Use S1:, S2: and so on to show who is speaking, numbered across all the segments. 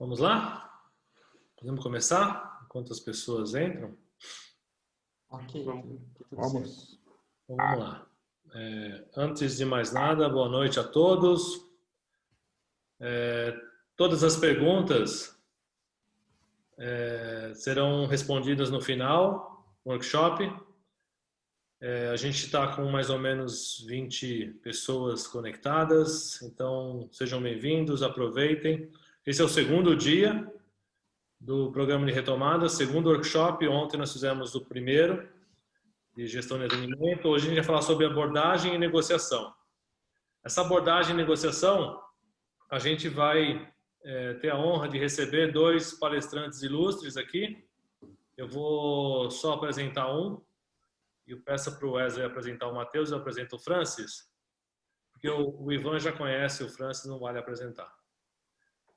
S1: Vamos lá? Podemos começar? Enquanto as pessoas entram?
S2: Ok, tudo
S3: Vamos.
S2: certo.
S1: Então, vamos lá. Antes de mais nada, boa noite a todos. Todas as perguntas serão respondidas no final do workshop. A gente está com mais ou menos 20 pessoas conectadas, então sejam bem-vindos, aproveitem. Esse é o segundo dia do programa de retomada, segundo workshop. Ontem nós fizemos o primeiro, de gestão de atendimento. Hoje a gente vai falar sobre abordagem e negociação. Essa abordagem e negociação, a gente vai ter a honra de receber dois palestrantes ilustres aqui. Eu vou só apresentar um, e eu peço para o Wesley apresentar o Matheus e eu apresento o Francis, porque o Ivan já conhece, o Francis não vale apresentar.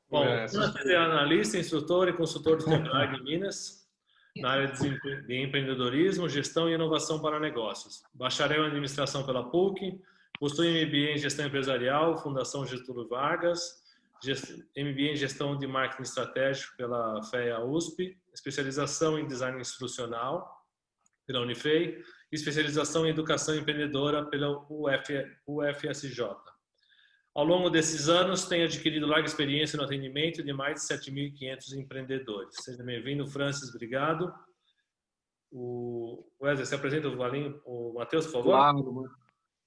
S1: Bom, o Francis é analista, instrutor e consultor do Sebrae de Minas, na área de empreendedorismo, gestão e inovação para negócios. Bacharel em administração pela PUC, possui MBA em gestão empresarial, Fundação Getúlio Vargas, MBA em gestão de marketing estratégico pela FEA USP, especialização em design institucional pela Unifei e especialização em educação empreendedora pela UFSJ. Ao longo desses anos, tem adquirido larga experiência no atendimento de mais de 7.500 empreendedores. Seja bem-vindo, Francis, obrigado. O Wesley, se apresenta o Matheus, por favor.
S3: Claro,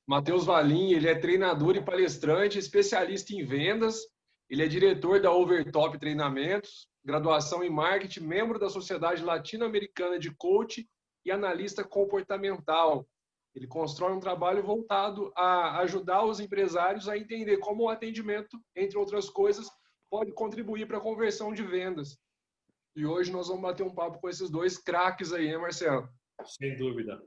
S3: Matheus Valim, ele é treinador e palestrante, especialista em vendas, ele é diretor da Overtop Treinamentos, graduação em marketing, membro da Sociedade Latino-Americana de Coach e analista comportamental. Ele constrói um trabalho voltado a ajudar os empresários a entender como o atendimento, entre outras coisas, pode contribuir para a conversão de vendas. E hoje nós vamos bater um papo com esses dois craques aí, né, Marcelo?
S1: Sem dúvida.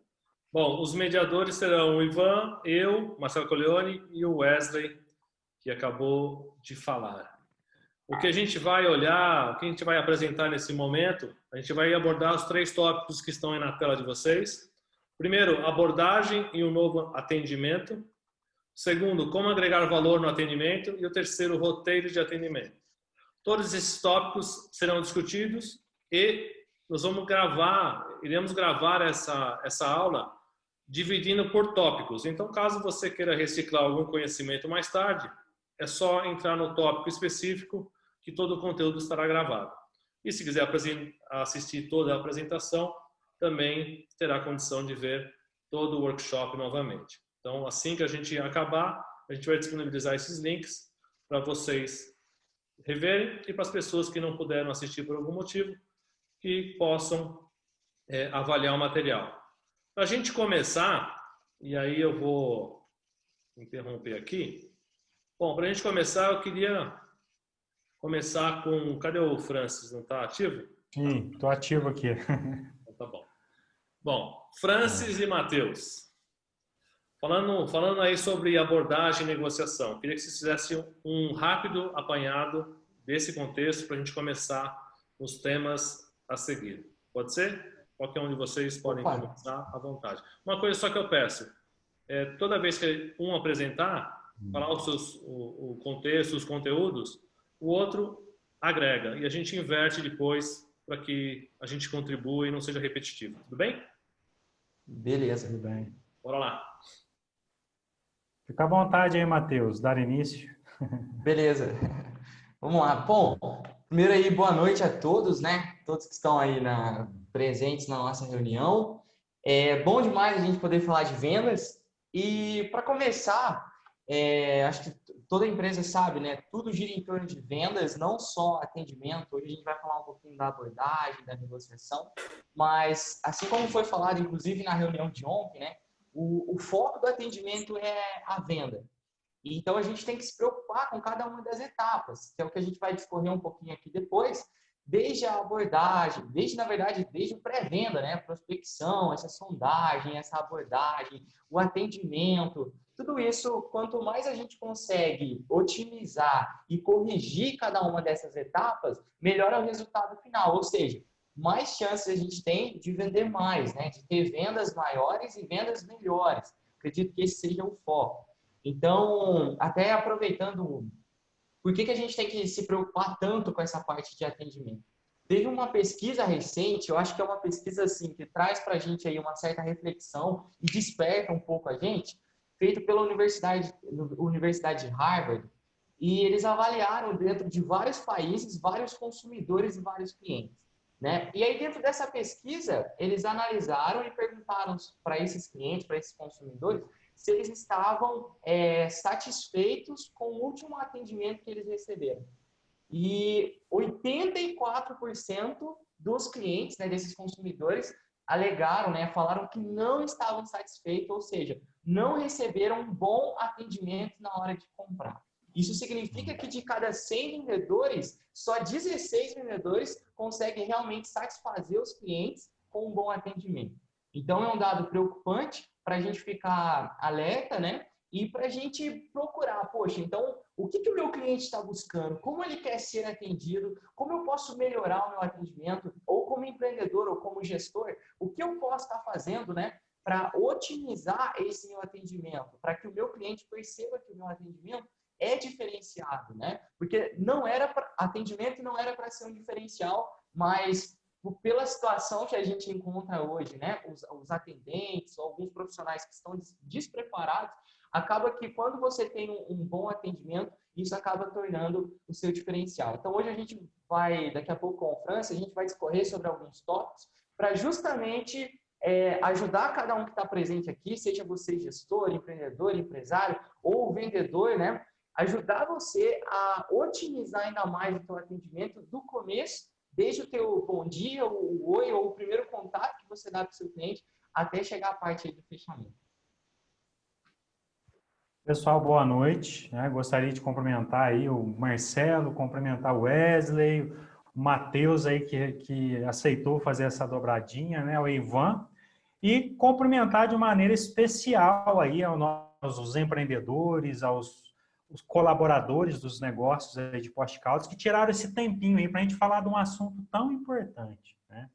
S1: Bom, os mediadores serão o Ivan, eu, Marcelo Coleoni e o Wesley, que acabou de falar. O que a gente vai olhar, o que a gente vai apresentar nesse momento, a gente vai abordar os 3 tópicos que estão aí na tela de vocês. Primeiro, abordagem e um novo atendimento. Segundo, como agregar valor no atendimento. E o terceiro, roteiro de atendimento. Todos esses tópicos serão discutidos e nós vamos iremos gravar essa aula dividindo por tópicos. Então, caso você queira reciclar algum conhecimento mais tarde, é só entrar no tópico específico que todo o conteúdo estará gravado. E se quiser assistir toda a apresentação, também terá condição de ver todo o workshop novamente. Então, assim que a gente acabar, a gente vai disponibilizar esses links para vocês reverem e para as pessoas que não puderam assistir por algum motivo, que possam avaliar o material. Para a gente começar, e aí eu vou interromper aqui. Bom, para a gente começar, eu queria começar com... Cadê o Francis? Não está ativo?
S2: Sim, estou ativo aqui.
S1: Então, tá bom. Bom, Francis e Matheus. Falando aí sobre abordagem e negociação, queria que vocês fizessem um rápido apanhado desse contexto para a gente começar os temas a seguir. Pode ser? Qualquer um de vocês podem começar à vontade. Uma coisa só que eu peço, toda vez que um apresentar, falar o contexto, os conteúdos, o outro agrega. E a gente inverte depois para que a gente contribua e não seja repetitivo. Tudo bem?
S2: Beleza, tudo bem.
S1: Bora lá.
S2: Fica à vontade aí, Matheus, dar início. Beleza. Vamos lá. Bom, primeiro aí, boa noite a todos, né? Todos que estão aí presentes na nossa reunião. É bom demais a gente poder falar de vendas. E para começar, acho que toda empresa sabe, né? Tudo gira em torno de vendas, não só atendimento. Hoje a gente vai falar um pouquinho da abordagem, da negociação. Mas, assim como foi falado, inclusive, na reunião de ontem, né? O foco do atendimento é a venda. Então, a gente tem que se preocupar com cada uma das etapas, que é o que a gente vai discorrer um pouquinho aqui depois, desde a abordagem, na verdade, desde o pré-venda, né? Prospecção, essa sondagem, essa abordagem, o atendimento. Tudo isso, quanto mais a gente consegue otimizar e corrigir cada uma dessas etapas, melhor é o resultado final. Ou seja, mais chances a gente tem de vender mais, né? De ter vendas maiores e vendas melhores. Acredito que esse seja o foco. Então, até aproveitando Por que a gente tem que se preocupar tanto com essa parte de atendimento? Teve uma pesquisa recente, eu acho que é uma pesquisa assim, que traz para a gente aí uma certa reflexão e desperta um pouco a gente, feita pela Universidade de Harvard, e eles avaliaram dentro de vários países, vários consumidores e vários clientes, né? E aí dentro dessa pesquisa, eles analisaram e perguntaram para esses clientes, para esses consumidores, se eles estavam satisfeitos com o último atendimento que eles receberam. E 84% dos clientes, né, desses consumidores, alegaram, né, falaram que não estavam satisfeitos, ou seja, não receberam um bom atendimento na hora de comprar. Isso significa que de cada 100 vendedores, só 16 vendedores conseguem realmente satisfazer os clientes com um bom atendimento. Então, é um dado preocupante para a gente ficar alerta, né? E para a gente procurar, poxa, então, o que o meu cliente está buscando? Como ele quer ser atendido? Como eu posso melhorar o meu atendimento? Ou como empreendedor, ou como gestor, o que eu posso estar fazendo, né? Para otimizar esse meu atendimento, para que o meu cliente perceba que o meu atendimento é diferenciado, né? Porque atendimento não era para ser um diferencial, mas pela situação que a gente encontra hoje, né? Os atendentes, alguns profissionais que estão despreparados, acaba que quando você tem um bom atendimento, isso acaba tornando o seu diferencial. Então, hoje a gente vai, daqui a pouco com a França, a gente vai discorrer sobre alguns tópicos para justamente ajudar cada um que está presente aqui, seja você gestor, empreendedor, empresário ou vendedor, né? Ajudar você a otimizar ainda mais o seu atendimento do começo, desde o teu bom dia, o oi ou o primeiro contato que você dá para o seu cliente, até chegar à parte aí do fechamento.
S4: Pessoal, boa noite. Gostaria de cumprimentar aí o Marcelo, cumprimentar o Wesley, o Matheus aí que aceitou fazer essa dobradinha, né? O Ivan, e cumprimentar de maneira especial aí aos empreendedores, os colaboradores dos negócios aí de Post-Caldas que tiraram esse tempinho aí para a gente falar de um assunto tão importante, né?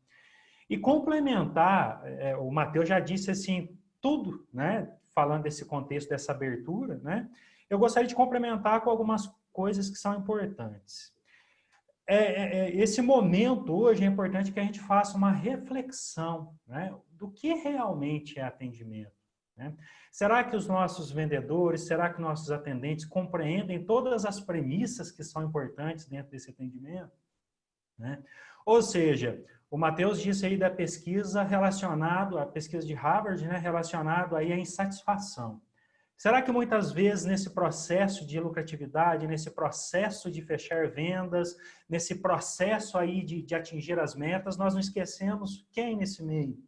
S4: E complementar, o Matheus já disse assim, tudo, né? Falando desse contexto, dessa abertura, né? Eu gostaria de complementar com algumas coisas que são importantes. Esse momento hoje é importante que a gente faça uma reflexão, né? Do que realmente é atendimento, né? Será que os nossos vendedores, será que nossos atendentes compreendem todas as premissas que são importantes dentro desse atendimento, né? Ou seja, o Matheus disse aí da pesquisa a pesquisa de Harvard, né, relacionado aí à insatisfação. Será que muitas vezes nesse processo de lucratividade, nesse processo de fechar vendas, nesse processo aí de atingir as metas, nós não esquecemos quem nesse meio?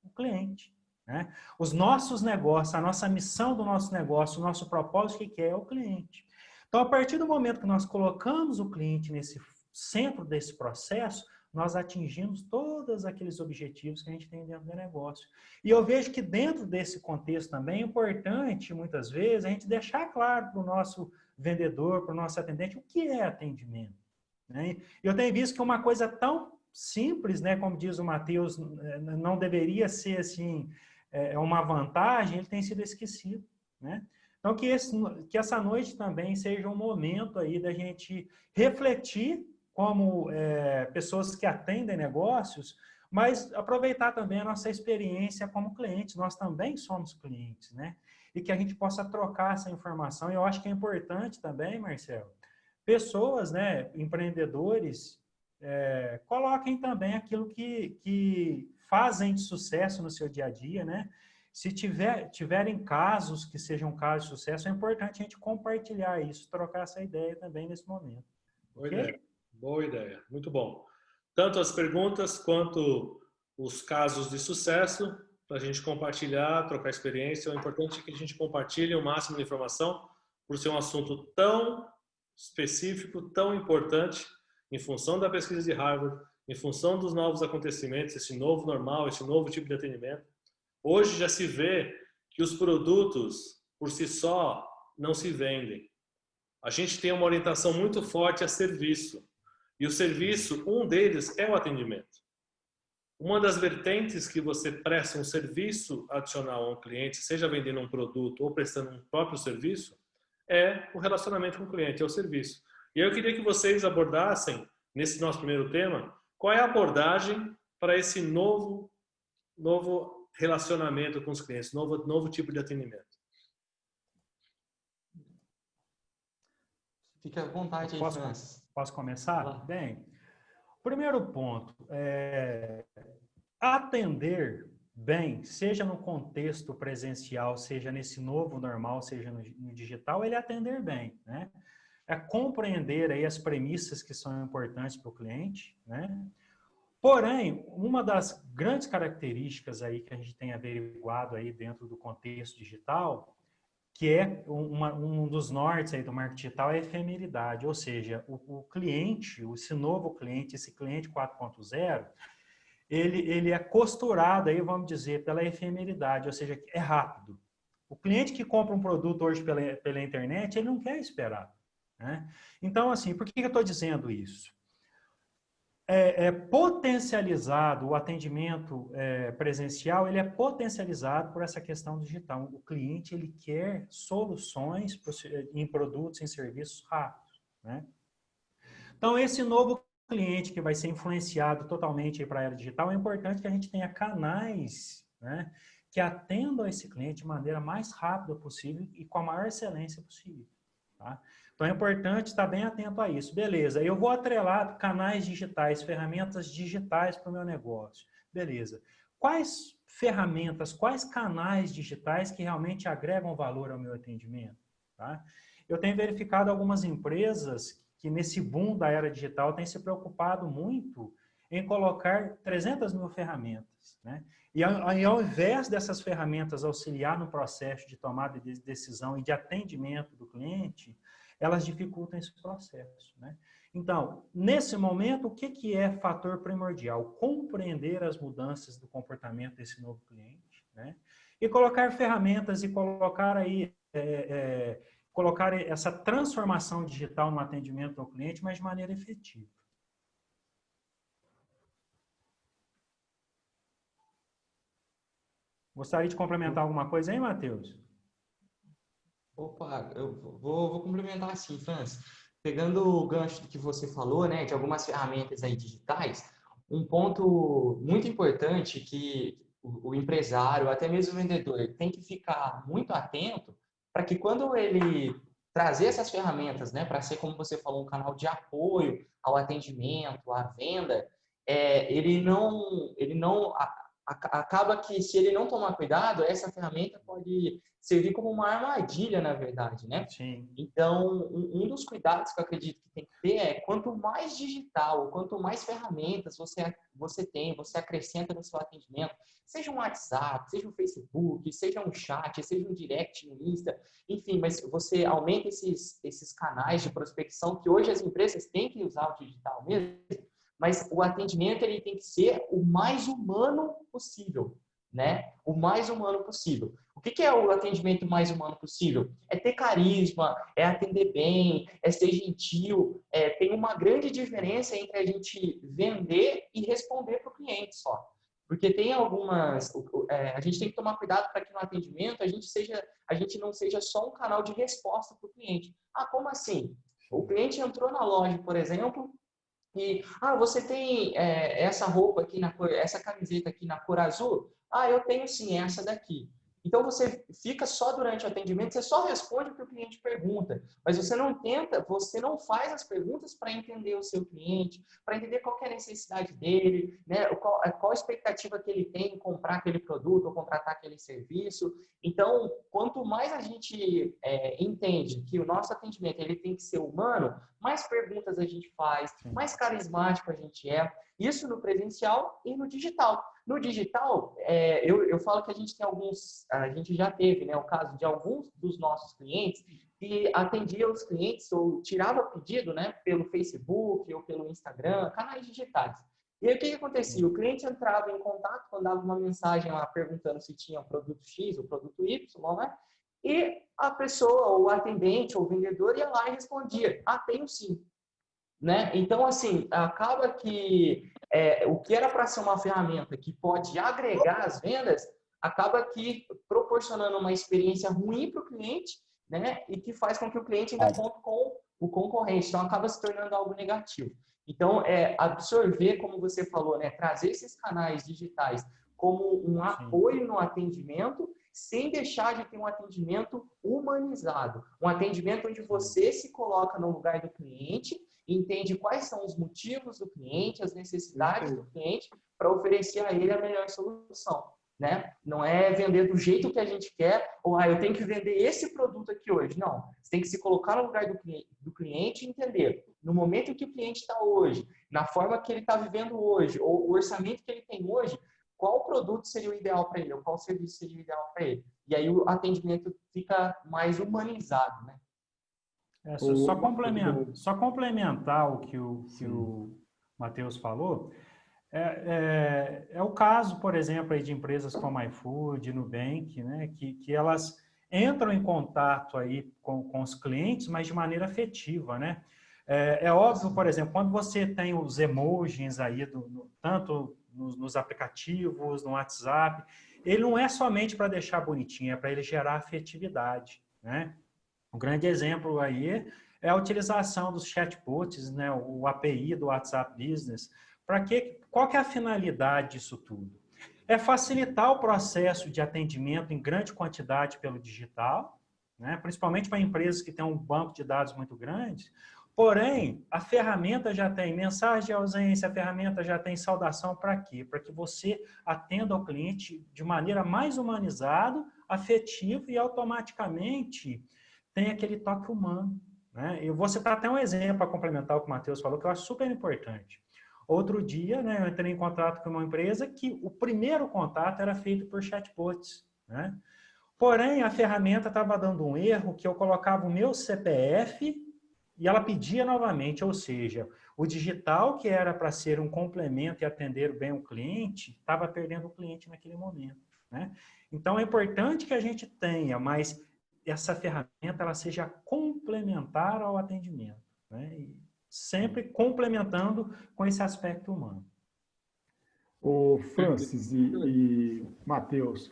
S4: O cliente, né? Os nossos negócios, a nossa missão do nosso negócio, o nosso propósito, o que é o cliente. Então, a partir do momento que nós colocamos o cliente nesse centro desse processo, nós atingimos todos aqueles objetivos que a gente tem dentro do negócio. E eu vejo que dentro desse contexto também é importante, muitas vezes, a gente deixar claro para o nosso vendedor, para o nosso atendente, o que é atendimento, né? Eu tenho visto que uma coisa tão simples, né, como diz o Matheus, não deveria ser assim, uma vantagem, ele tem sido esquecido, né? Então, que essa noite também seja um momento aí da gente refletir como pessoas que atendem negócios, mas aproveitar também a nossa experiência como clientes. Nós também somos clientes, né? E que a gente possa trocar essa informação. E eu acho que é importante também, Marcelo, pessoas, né, empreendedores, coloquem também aquilo que fazem de sucesso no seu dia a dia, né? Se tiverem casos que sejam casos de sucesso, é importante a gente compartilhar isso, trocar essa ideia também nesse momento.
S1: Boa ideia. Boa ideia, muito bom. Tanto as perguntas quanto os casos de sucesso, para a gente compartilhar, trocar experiência. O importante é que a gente compartilhe o máximo de informação, por ser um assunto tão específico, tão importante, em função da pesquisa de Harvard, em função dos novos acontecimentos, esse novo normal, esse novo tipo de atendimento. Hoje já se vê que os produtos, por si só, não se vendem. A gente tem uma orientação muito forte a serviço. E o serviço, um deles é o atendimento. Uma das vertentes que você presta um serviço adicional a um cliente, seja vendendo um produto ou prestando um próprio serviço, é o relacionamento com o cliente, é o serviço. E eu queria que vocês abordassem, nesse nosso primeiro tema, qual é a abordagem para esse novo relacionamento com os clientes, novo tipo de atendimento.
S2: Fica à vontade aí, Francis.
S4: Posso começar? Olá. Bem, primeiro ponto, atender bem, seja no contexto presencial, seja nesse novo normal, seja no digital, ele atender bem, né? É compreender aí as premissas que são importantes para o cliente, né? Porém, uma das grandes características aí que a gente tem averiguado aí dentro do contexto digital, que é um dos nortes aí do marketing digital, é a efemeridade, ou seja, o cliente, esse novo cliente, esse cliente 4.0, ele é costurado aí, vamos dizer, pela efemeridade, ou seja, é rápido. O cliente que compra um produto hoje pela internet, ele não quer esperar, né? Então, assim, por que eu estou dizendo isso? Potencializado o atendimento presencial, ele é potencializado por essa questão digital. O cliente, ele quer soluções em produtos, em serviços rápidos, né? Então, esse novo cliente que vai ser influenciado totalmente para a era digital, é importante que a gente tenha canais, né, que atendam esse cliente de maneira mais rápida possível e com a maior excelência possível, tá? Então é importante estar bem atento a isso. Beleza, eu vou atrelar canais digitais, ferramentas digitais para o meu negócio. Beleza. Quais ferramentas, quais canais digitais que realmente agregam valor ao meu atendimento? Tá? Eu tenho verificado algumas empresas que nesse boom da era digital têm se preocupado muito em colocar 300 mil ferramentas, né? E ao invés dessas ferramentas auxiliar no processo de tomada de decisão e de atendimento do cliente, elas dificultam esse processo, né? Então, nesse momento, o que é fator primordial? Compreender as mudanças do comportamento desse novo cliente, né? E colocar ferramentas e colocar aí, colocar essa transformação digital no atendimento ao cliente, mas de maneira efetiva. Gostaria de complementar alguma coisa aí, Matheus?
S2: Opa, eu vou complementar assim, Francis. Pegando o gancho do que você falou, né, de algumas ferramentas aí digitais, um ponto muito importante que o empresário, até mesmo o vendedor, tem que ficar muito atento para que quando ele trazer essas ferramentas, né, para ser, como você falou, um canal de apoio ao atendimento, à venda, acaba que se ele não tomar cuidado, essa ferramenta pode servir como uma armadilha, na verdade, né?
S4: Sim.
S2: Então, um dos cuidados que eu acredito que tem que ter é quanto mais digital, quanto mais ferramentas você tem, você acrescenta no seu atendimento, seja um WhatsApp, seja um Facebook, seja um chat, seja um direct no Insta, enfim, mas você aumenta esses canais de prospecção que hoje as empresas têm que usar o digital mesmo, mas o atendimento ele tem que ser o mais humano possível, né? O mais humano possível. O que é o atendimento mais humano possível? É ter carisma, é atender bem, é ser gentil. Tem uma grande diferença entre a gente vender e responder para o cliente só. Porque tem algumas... a gente tem que tomar cuidado para que no atendimento a gente não seja só um canal de resposta para o cliente. Ah, como assim? O cliente entrou na loja, por exemplo, e, você tem essa roupa aqui na cor, essa camiseta aqui na cor azul? Ah, eu tenho sim, essa daqui. Então, você fica só durante o atendimento, você só responde o que o cliente pergunta, mas você não faz as perguntas para entender o seu cliente, para entender qual que é a necessidade dele, né? Qual a expectativa que ele tem em comprar aquele produto ou contratar aquele serviço. Então, quanto mais a gente entende que o nosso atendimento ele tem que ser humano, mais perguntas a gente faz, mais carismático a gente é. Isso no presencial e no digital. No digital, eu falo que a gente já teve, né, o caso de alguns dos nossos clientes que atendia os clientes ou tirava pedido, né, pelo Facebook ou pelo Instagram, canais digitais. E aí o que acontecia? O cliente entrava em contato, mandava uma mensagem lá perguntando se tinha o produto X ou produto Y, né? E a pessoa, o atendente ou o vendedor ia lá e respondia: tenho sim. Né? Então, assim, acaba que o que era para ser uma ferramenta que pode agregar as vendas, acaba que proporcionando uma experiência ruim para o cliente né? E que faz com que o cliente ainda conte com o concorrente. Então, acaba se tornando algo negativo. Então, absorver, como você falou, né? Trazer esses canais digitais como um apoio no atendimento, sem deixar de ter um atendimento humanizado. Um atendimento onde você se coloca no lugar do cliente, entende quais são os motivos do cliente, as necessidades do cliente, para oferecer a ele a melhor solução. Né? Não é vender do jeito que a gente quer, ou eu tenho que vender esse produto aqui hoje. Não, você tem que se colocar no lugar do cliente e entender, no momento em que o cliente está hoje, na forma que ele está vivendo hoje, ou o orçamento que ele tem hoje, qual produto seria o ideal para ele, ou qual serviço seria o ideal para ele. E aí o atendimento fica mais humanizado. Né?
S4: Só complementar o que o Matheus falou. É o caso, por exemplo, aí de empresas como a iFood, Nubank, né, que elas entram em contato aí com os clientes, mas de maneira afetiva, né? É óbvio, por exemplo, quando você tem os emojis aí, tanto nos aplicativos, no WhatsApp, ele não é somente para deixar bonitinho, é para ele gerar afetividade, né? Um grande exemplo aí é a utilização dos chatbots, né, o API do WhatsApp Business. Qual que é a finalidade disso tudo? É facilitar o processo de atendimento em grande quantidade pelo digital, né? Principalmente para empresas que têm um banco de dados muito grande. Porém, a ferramenta já tem mensagem de ausência, a ferramenta já tem saudação para quê? Para que você atenda ao cliente de maneira mais humanizada, afetiva e automaticamente tem aquele toque humano. Né? Eu vou citar até um exemplo para complementar o que o Matheus falou, que eu acho super importante. Outro dia, né, eu entrei em contato com uma empresa que o primeiro contato era feito por chatbots. Né? Porém, a ferramenta estava dando um erro que eu colocava o meu CPF e ela pedia novamente, ou seja, o digital, que era para ser um complemento e atender bem o cliente, estava perdendo o cliente naquele momento. Né? Então, é importante que a gente tenha, mas essa ferramenta ela seja complementar ao atendimento. Né? E sempre complementando com esse aspecto humano.
S5: O Francis e Matheus,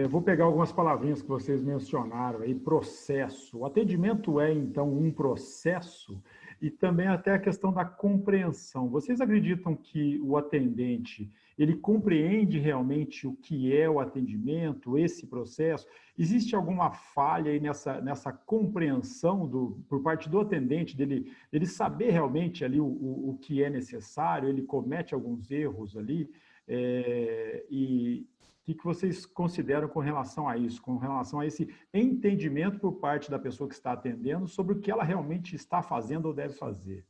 S5: vou pegar algumas palavrinhas que vocês mencionaram aí, processo. O atendimento é, então, um processo e também até a questão da compreensão. Vocês acreditam que o atendente, ele compreende realmente o que é o atendimento, esse processo? Existe alguma falha aí nessa compreensão por parte do atendente, dele saber realmente ali o que é necessário, ele comete alguns erros ali? E o que vocês consideram com relação a isso, com relação a esse entendimento por parte da pessoa que está atendendo sobre o que ela realmente está fazendo ou deve fazer?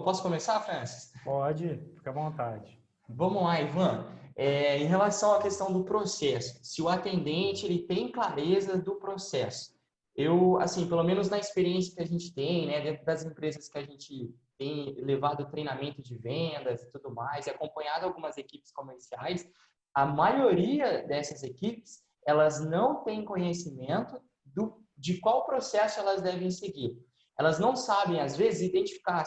S2: Posso começar, Francis?
S4: Pode, fica à vontade.
S2: Vamos lá, Ivan. Em relação à questão do processo, se o atendente ele tem clareza do processo, assim, pelo menos na experiência que a gente tem, né, dentro das empresas que a gente tem levado treinamento de vendas e tudo mais, e acompanhado algumas equipes comerciais, a maioria dessas equipes, elas não têm conhecimento de qual processo elas devem seguir. Elas não sabem, às vezes, identificar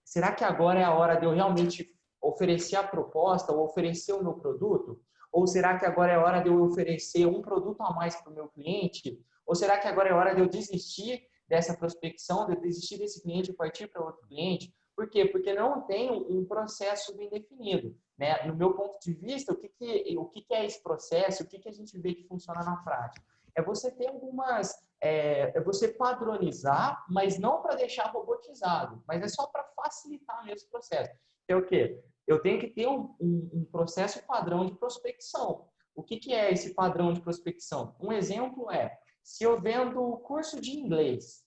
S2: será que agora é a hora de eu realmente oferecer a proposta ou oferecer o meu produto? Ou será que agora é a hora de eu oferecer um produto a mais para o meu cliente? Ou será que agora é a hora de eu desistir dessa prospecção, de eu desistir desse cliente e partir para outro cliente? Por quê? Porque não tem um processo bem definido. Né? No meu ponto de vista, o que é esse processo? O que a gente vê que funciona na prática? É você ter é você padronizar, mas não para deixar robotizado, mas é só para facilitar mesmo o processo. É o quê? Eu tenho que ter um processo padrão de prospecção. O que é esse padrão de prospecção? Um exemplo se eu vendo curso de inglês,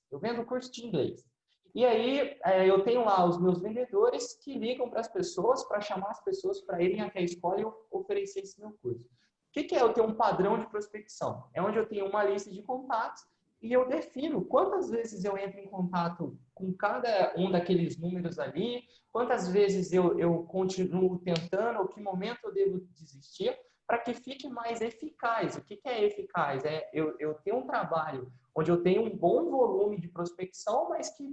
S2: e aí eu tenho lá os meus vendedores que ligam para as pessoas, para chamar as pessoas para irem até a escola e oferecer esse meu curso. O que é eu ter um padrão de prospecção? É onde eu tenho uma lista de contatos e eu defino quantas vezes eu entro em contato com cada um daqueles números ali, quantas vezes eu continuo tentando, ou que momento eu devo desistir, para que fique mais eficaz. O que é eficaz? Eu ter um trabalho onde eu tenho um bom volume de prospecção, mas que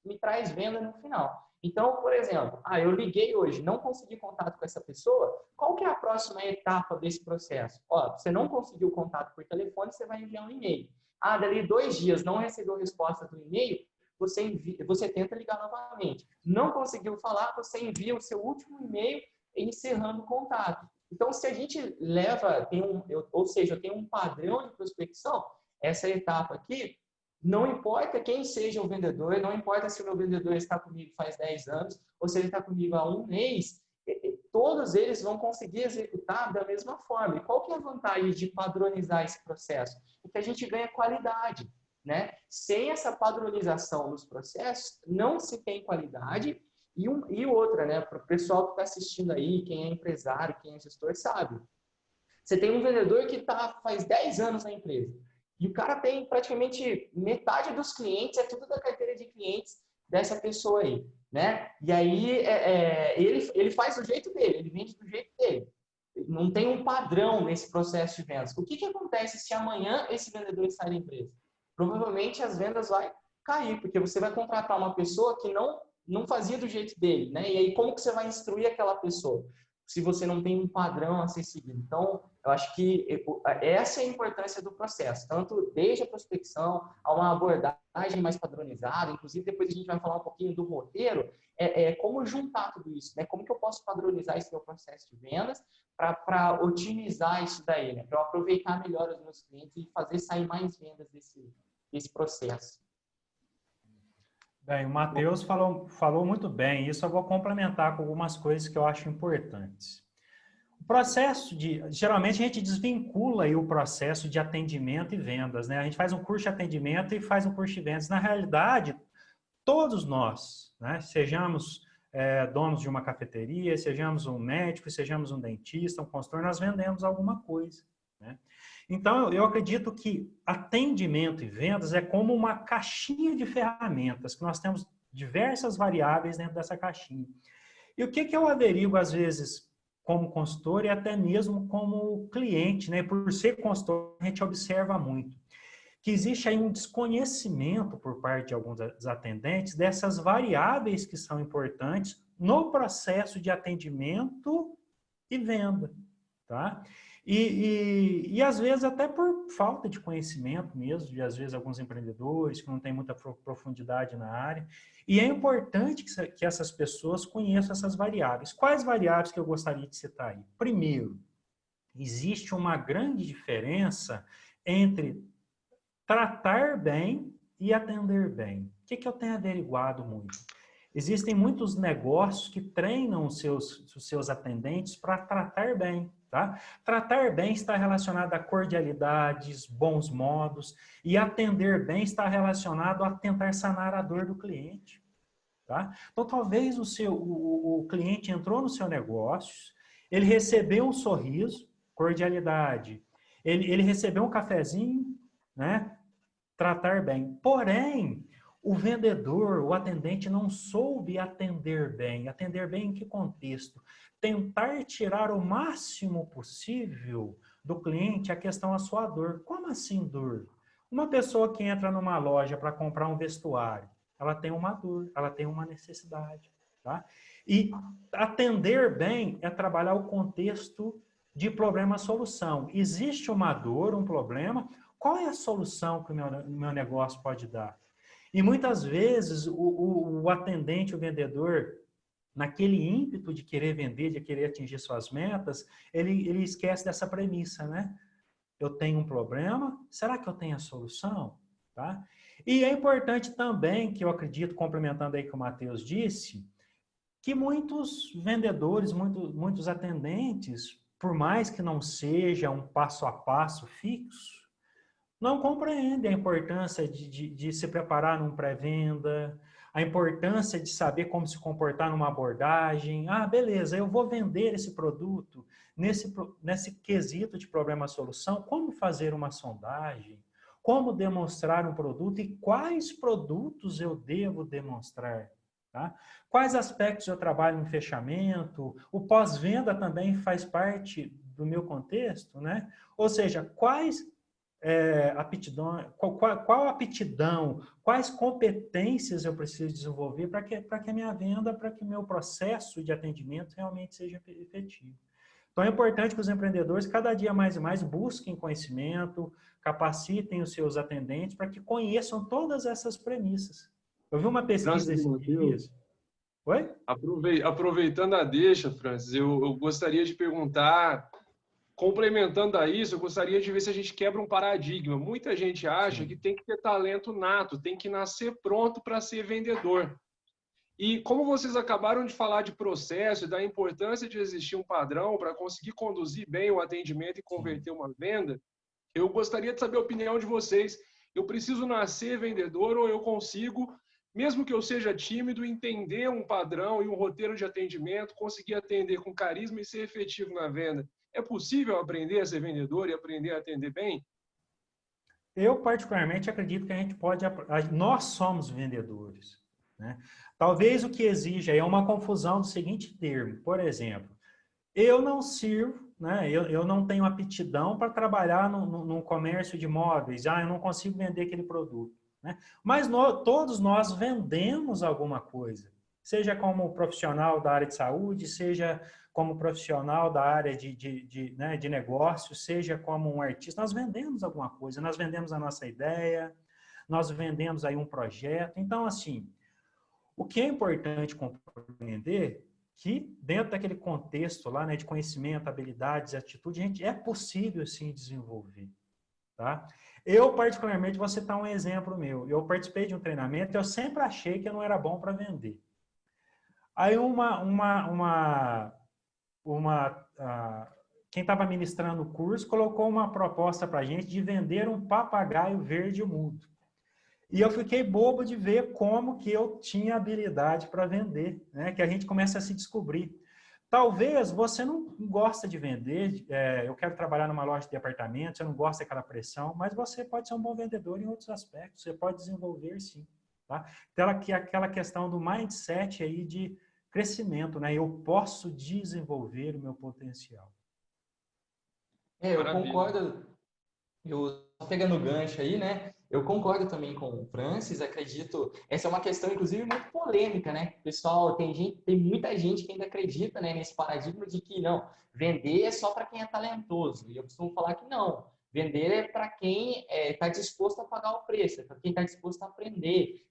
S2: me traz venda no final. Então, por exemplo, eu liguei hoje, não consegui contato com essa pessoa, qual que é a próxima etapa desse processo? Você não conseguiu contato por telefone, você vai enviar um e-mail. Dali 2 dias não recebeu resposta do e-mail, você tenta ligar novamente. Não conseguiu falar, você envia o seu último e-mail encerrando o contato. Então, se a gente eu tenho um padrão de prospecção, essa etapa aqui, não importa quem seja o vendedor, não importa se o meu vendedor está comigo faz 10 anos ou se ele está comigo há 1 mês, todos eles vão conseguir executar da mesma forma. E qual que é a vantagem de padronizar esse processo? Porque a gente ganha qualidade, né? Sem essa padronização nos processos, não se tem qualidade. E outra, né? Para o pessoal que está assistindo aí, quem é empresário, quem é gestor, sabe. Você tem um vendedor que faz 10 anos na empresa. E o cara tem praticamente metade dos clientes, é tudo da carteira de clientes dessa pessoa aí, né? E aí ele faz do jeito dele, ele vende do jeito dele. Não tem um padrão nesse processo de vendas. O que acontece se amanhã esse vendedor sair da empresa? Provavelmente as vendas vão cair, porque você vai contratar uma pessoa que não fazia do jeito dele, né? E aí como que você vai instruir aquela pessoa? Se você não tem um padrão a ser seguido. Então, eu acho que essa é a importância do processo, tanto desde a prospecção a uma abordagem mais padronizada, inclusive depois a gente vai falar um pouquinho do roteiro, como juntar tudo isso, né? Como que eu posso padronizar esse meu processo de vendas para otimizar isso daí, né? Para eu aproveitar melhor os meus clientes e fazer sair mais vendas desse processo.
S4: Bem, o Matheus falou muito bem, isso eu vou complementar com algumas coisas que eu acho importantes. O processo geralmente a gente desvincula aí o processo de atendimento e vendas, né? A gente faz um curso de atendimento e faz um curso de vendas. Na realidade, todos nós, né? Sejamos donos de uma cafeteria, sejamos um médico, sejamos um dentista, um consultor, nós vendemos alguma coisa, né? Então, eu acredito que atendimento e vendas é como uma caixinha de ferramentas, que nós temos diversas variáveis dentro dessa caixinha. E o que eu averigo, às vezes, como consultor e até mesmo como cliente, né? Por ser consultor, a gente observa muito que existe aí um desconhecimento por parte de alguns atendentes dessas variáveis que são importantes no processo de atendimento e venda, tá? E às vezes até por falta de conhecimento mesmo, de às vezes alguns empreendedores que não têm muita profundidade na área. E é importante que essas pessoas conheçam essas variáveis. Quais variáveis que eu gostaria de citar aí? Primeiro, existe uma grande diferença entre tratar bem e atender bem. O que eu tenho averiguado muito? Existem muitos negócios que treinam os seus atendentes para tratar bem. Tá? Tratar bem está relacionado a cordialidades, bons modos, e atender bem está relacionado a tentar sanar a dor do cliente. Tá? Então, talvez o cliente entrou no seu negócio, ele recebeu um sorriso, cordialidade, ele recebeu um cafezinho, né? Tratar bem. Porém, o vendedor, o atendente não soube atender bem. Atender bem em que contexto? Tentar tirar o máximo possível do cliente a questão da sua dor. Como assim dor? Uma pessoa que entra numa loja para comprar um vestuário, ela tem uma dor, ela tem uma necessidade. Tá? E atender bem é trabalhar o contexto de problema-solução. Existe uma dor, um problema, qual é a solução que o meu negócio pode dar? E muitas vezes o atendente, o vendedor, naquele ímpeto de querer vender, de querer atingir suas metas, ele esquece dessa premissa, né? Eu tenho um problema, será que eu tenho a solução? Tá? E é importante também, que eu acredito, complementando aí o que o Matheus disse, que muitos vendedores, muitos atendentes, por mais que não seja um passo a passo fixo, não compreendem a importância de se preparar num pré-venda, a importância de saber como se comportar numa abordagem. Beleza, eu vou vender esse produto nesse quesito de problema-solução, como fazer uma sondagem, como demonstrar um produto e quais produtos eu devo demonstrar. Tá? Quais aspectos eu trabalho no fechamento, o pós-venda também faz parte do meu contexto, né? Ou seja, quais aptidão, qual aptidão, quais competências eu preciso desenvolver para que a minha venda, para que o meu processo de atendimento realmente seja efetivo. Então, é importante que os empreendedores, cada dia mais e mais, busquem conhecimento, capacitem os seus atendentes para que conheçam todas essas premissas. Eu vi uma pesquisa esses dias. Oi?
S3: Aproveitando a deixa, Francis, eu gostaria de perguntar, complementando a isso, eu gostaria de ver se a gente quebra um paradigma. Muita gente acha que tem que ter talento nato, tem que nascer pronto para ser vendedor. E como vocês acabaram de falar de processo e da importância de existir um padrão para conseguir conduzir bem o atendimento e converter uma venda, eu gostaria de saber a opinião de vocês. Eu preciso nascer vendedor ou eu consigo, mesmo que eu seja tímido, entender um padrão e um roteiro de atendimento, conseguir atender com carisma e ser efetivo na venda? É possível aprender a ser vendedor e aprender a atender bem?
S4: Eu, particularmente, acredito que a gente pode... Nós somos vendedores, né? Talvez o que exija é uma confusão do seguinte termo. Por exemplo, eu não sirvo, né? Eu não tenho aptidão para trabalhar num comércio de móveis. Eu não consigo vender aquele produto, né? Mas todos nós vendemos alguma coisa, seja como profissional da área de saúde, seja como profissional da área de negócio, seja como um artista. Nós vendemos alguma coisa, nós vendemos a nossa ideia, nós vendemos aí um projeto. Então, assim, o que é importante compreender que dentro daquele contexto lá, né, de conhecimento, habilidades, atitude, gente, é possível sim desenvolver, tá? Eu, particularmente, vou citar um exemplo meu. Eu participei de um treinamento e eu sempre achei que eu não era bom para vender. Aí quem estava ministrando o curso colocou uma proposta para a gente de vender um papagaio verde mudo. E eu fiquei bobo de ver como que eu tinha habilidade para vender, né? Que a gente começa a se descobrir. Talvez você não gosta de vender, eu quero trabalhar numa loja de departamento, você não gosta daquela pressão, mas você pode ser um bom vendedor em outros aspectos, você pode desenvolver sim, tá? Então, aquela questão do mindset aí de crescimento, né? Eu posso desenvolver o meu potencial.
S2: Eu concordo, pegando o gancho aí, né? Eu concordo também com o Francis, acredito, essa é uma questão, inclusive, muito polêmica, né? Pessoal, tem muita gente que ainda acredita, né, nesse paradigma de que, não, vender é só para quem é talentoso. E eu costumo falar que não, vender é para quem está disposto a pagar o preço, é para quem está disposto a aprender.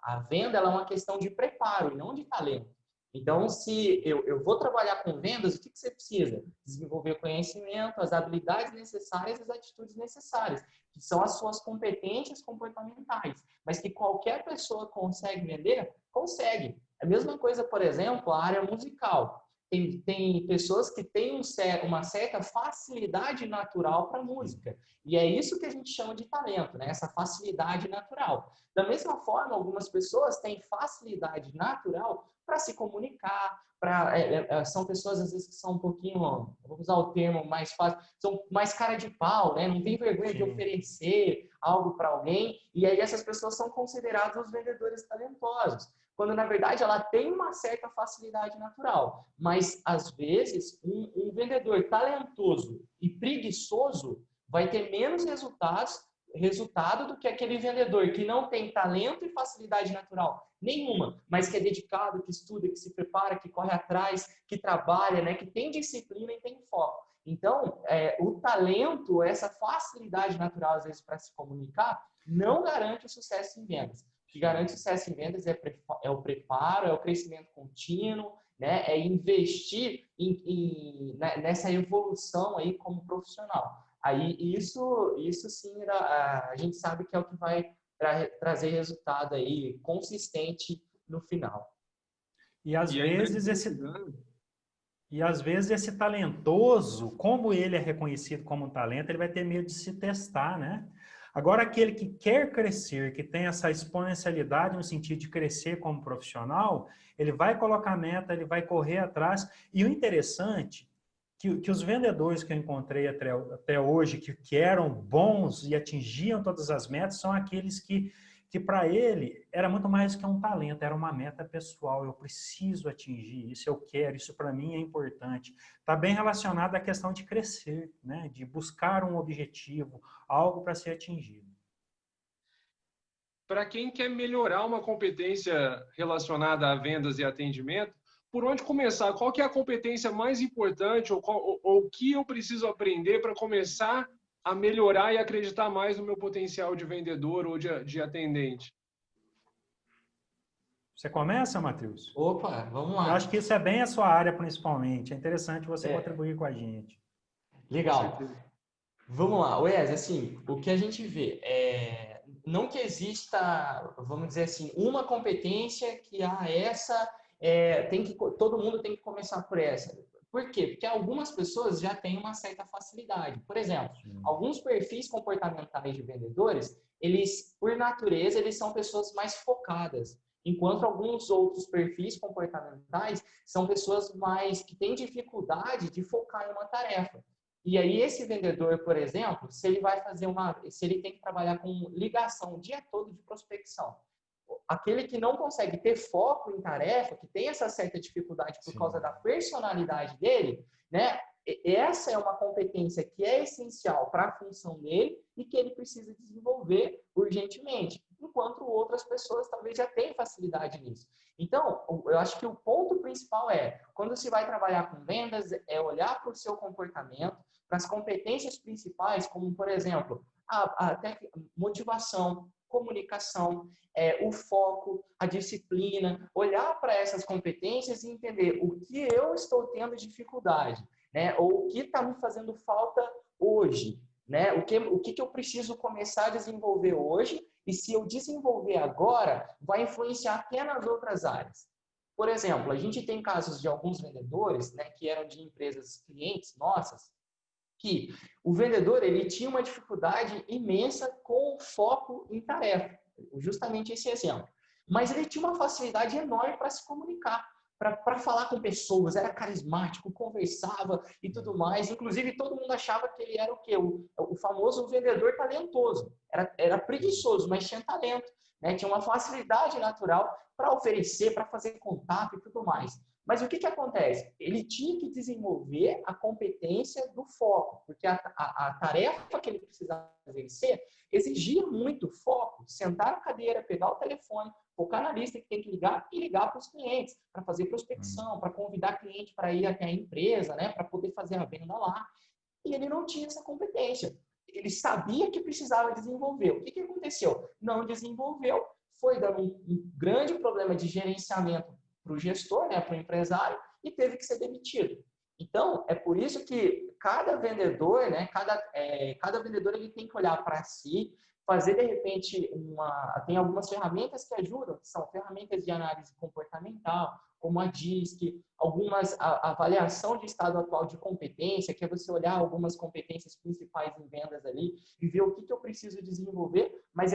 S2: A venda ela é uma questão de preparo e não de talento. Então, se eu vou trabalhar com vendas, o que você precisa? Desenvolver o conhecimento, as habilidades necessárias e as atitudes necessárias, que são as suas competências comportamentais. Mas que qualquer pessoa consegue vender? Consegue. A mesma coisa, por exemplo, a área musical. Tem pessoas que têm uma certa facilidade natural para a música. E é isso que a gente chama de talento, né? Essa facilidade natural. Da mesma forma, algumas pessoas têm facilidade natural para se comunicar, são pessoas às vezes que são um pouquinho, vamos usar o termo mais fácil, são mais cara de pau, né? Não tem vergonha de oferecer algo para alguém, e aí essas pessoas são consideradas os vendedores talentosos, quando na verdade ela tem uma certa facilidade natural, mas às vezes um vendedor talentoso e preguiçoso vai ter menos resultado do que aquele vendedor que não tem talento e facilidade natural nenhuma, mas que é dedicado, que estuda, que se prepara, que corre atrás, que trabalha, né, que tem disciplina e tem foco. Então, o talento, essa facilidade natural, às vezes, para se comunicar, não garante o sucesso em vendas. O que garante sucesso em vendas é o preparo, é o crescimento contínuo, né, é investir nessa evolução aí como profissional. Aí isso sim, a gente sabe que é o que vai trazer resultado aí consistente no final.
S4: E às vezes esse talentoso, como ele é reconhecido como um talento, ele vai ter medo de se testar, né? Agora, aquele que quer crescer, que tem essa exponencialidade no sentido de crescer como profissional, ele vai colocar meta, ele vai correr atrás. E o interessante que os vendedores que eu encontrei até hoje, que eram bons e atingiam todas as metas, são aqueles que que para ele era muito mais que um talento, era uma meta pessoal, eu preciso atingir isso, eu quero, isso para mim é importante. Está bem relacionado à questão de crescer, né? De buscar um objetivo, algo para ser atingido.
S3: Para quem quer melhorar uma competência relacionada a vendas e atendimento, por onde começar? Qual que é a competência mais importante ou o que eu preciso aprender para começar a melhorar e acreditar mais no meu potencial de vendedor ou de atendente?
S4: Você começa, Matheus?
S2: Opa, vamos lá.
S4: Eu acho que isso é bem a sua área, principalmente. É interessante você contribuir com a gente.
S2: Legal. Vamos lá, Wes, assim, o que a gente vê não que exista, vamos dizer assim, uma competência que todo mundo tem que começar por essa. Por quê? Porque algumas pessoas já têm uma certa facilidade. Por exemplo, alguns perfis comportamentais de vendedores, eles, por natureza, eles são pessoas mais focadas. Enquanto alguns outros perfis comportamentais são pessoas mais que têm dificuldade de focar em uma tarefa. E aí esse vendedor, por exemplo, se ele tem que trabalhar com ligação o dia todo de prospecção, aquele que não consegue ter foco em tarefa, que tem essa certa dificuldade por causa da personalidade dele, né? Essa é uma competência que é essencial para a função dele e que ele precisa desenvolver urgentemente, enquanto outras pessoas talvez já tenham facilidade nisso. Então, eu acho que o ponto principal quando se vai trabalhar com vendas, é olhar para o seu comportamento, para as competências principais, como, por exemplo, até motivação, comunicação, o foco, a disciplina, olhar para essas competências e entender o que eu estou tendo dificuldade, né? Ou o que está me fazendo falta hoje, né? O que eu preciso começar a desenvolver hoje e se eu desenvolver agora, vai influenciar até nas outras áreas. Por exemplo, a gente tem casos de alguns vendedores, né, que eram de empresas clientes nossas, que o vendedor ele tinha uma dificuldade imensa com foco em tarefa, justamente esse exemplo. Mas ele tinha uma facilidade enorme para se comunicar, para falar com pessoas, era carismático, conversava e tudo mais. Inclusive, todo mundo achava que ele era o quê? O famoso vendedor talentoso. Era preguiçoso, mas tinha talento, né? Tinha uma facilidade natural para oferecer, para fazer contato e tudo mais. Mas o que acontece? Ele tinha que desenvolver a competência do foco, porque a tarefa que ele precisava exercer exigia muito foco. Sentar na cadeira, pegar o telefone, focar na lista que tem que ligar e ligar para os clientes, para fazer prospecção, para convidar cliente para ir até a empresa, né, para poder fazer a venda lá. E ele não tinha essa competência. Ele sabia que precisava desenvolver. O que aconteceu? Não desenvolveu, foi dando um grande problema de gerenciamento para o gestor, né, para o empresário, e teve que ser demitido. Então, é por isso que cada vendedor, né, cada vendedor ele tem que olhar para si, fazer, de repente, tem algumas ferramentas que ajudam, que são ferramentas de análise comportamental, como a DISC, algumas avaliação de estado atual de competência, que é você olhar algumas competências principais em vendas ali e ver o que eu preciso desenvolver, mas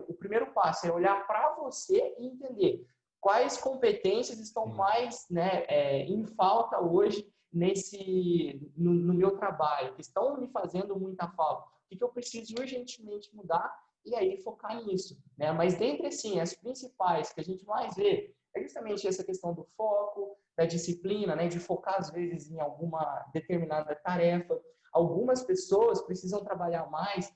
S2: o primeiro passo é olhar para você e entender quais competências estão mais, né, em falta hoje no meu trabalho, que estão me fazendo muita falta. O que eu preciso urgentemente mudar e aí focar nisso, né? Mas dentre, assim, as principais que a gente mais vê é justamente essa questão do foco, da disciplina, né? De focar, às vezes, em alguma determinada tarefa. Algumas pessoas precisam trabalhar mais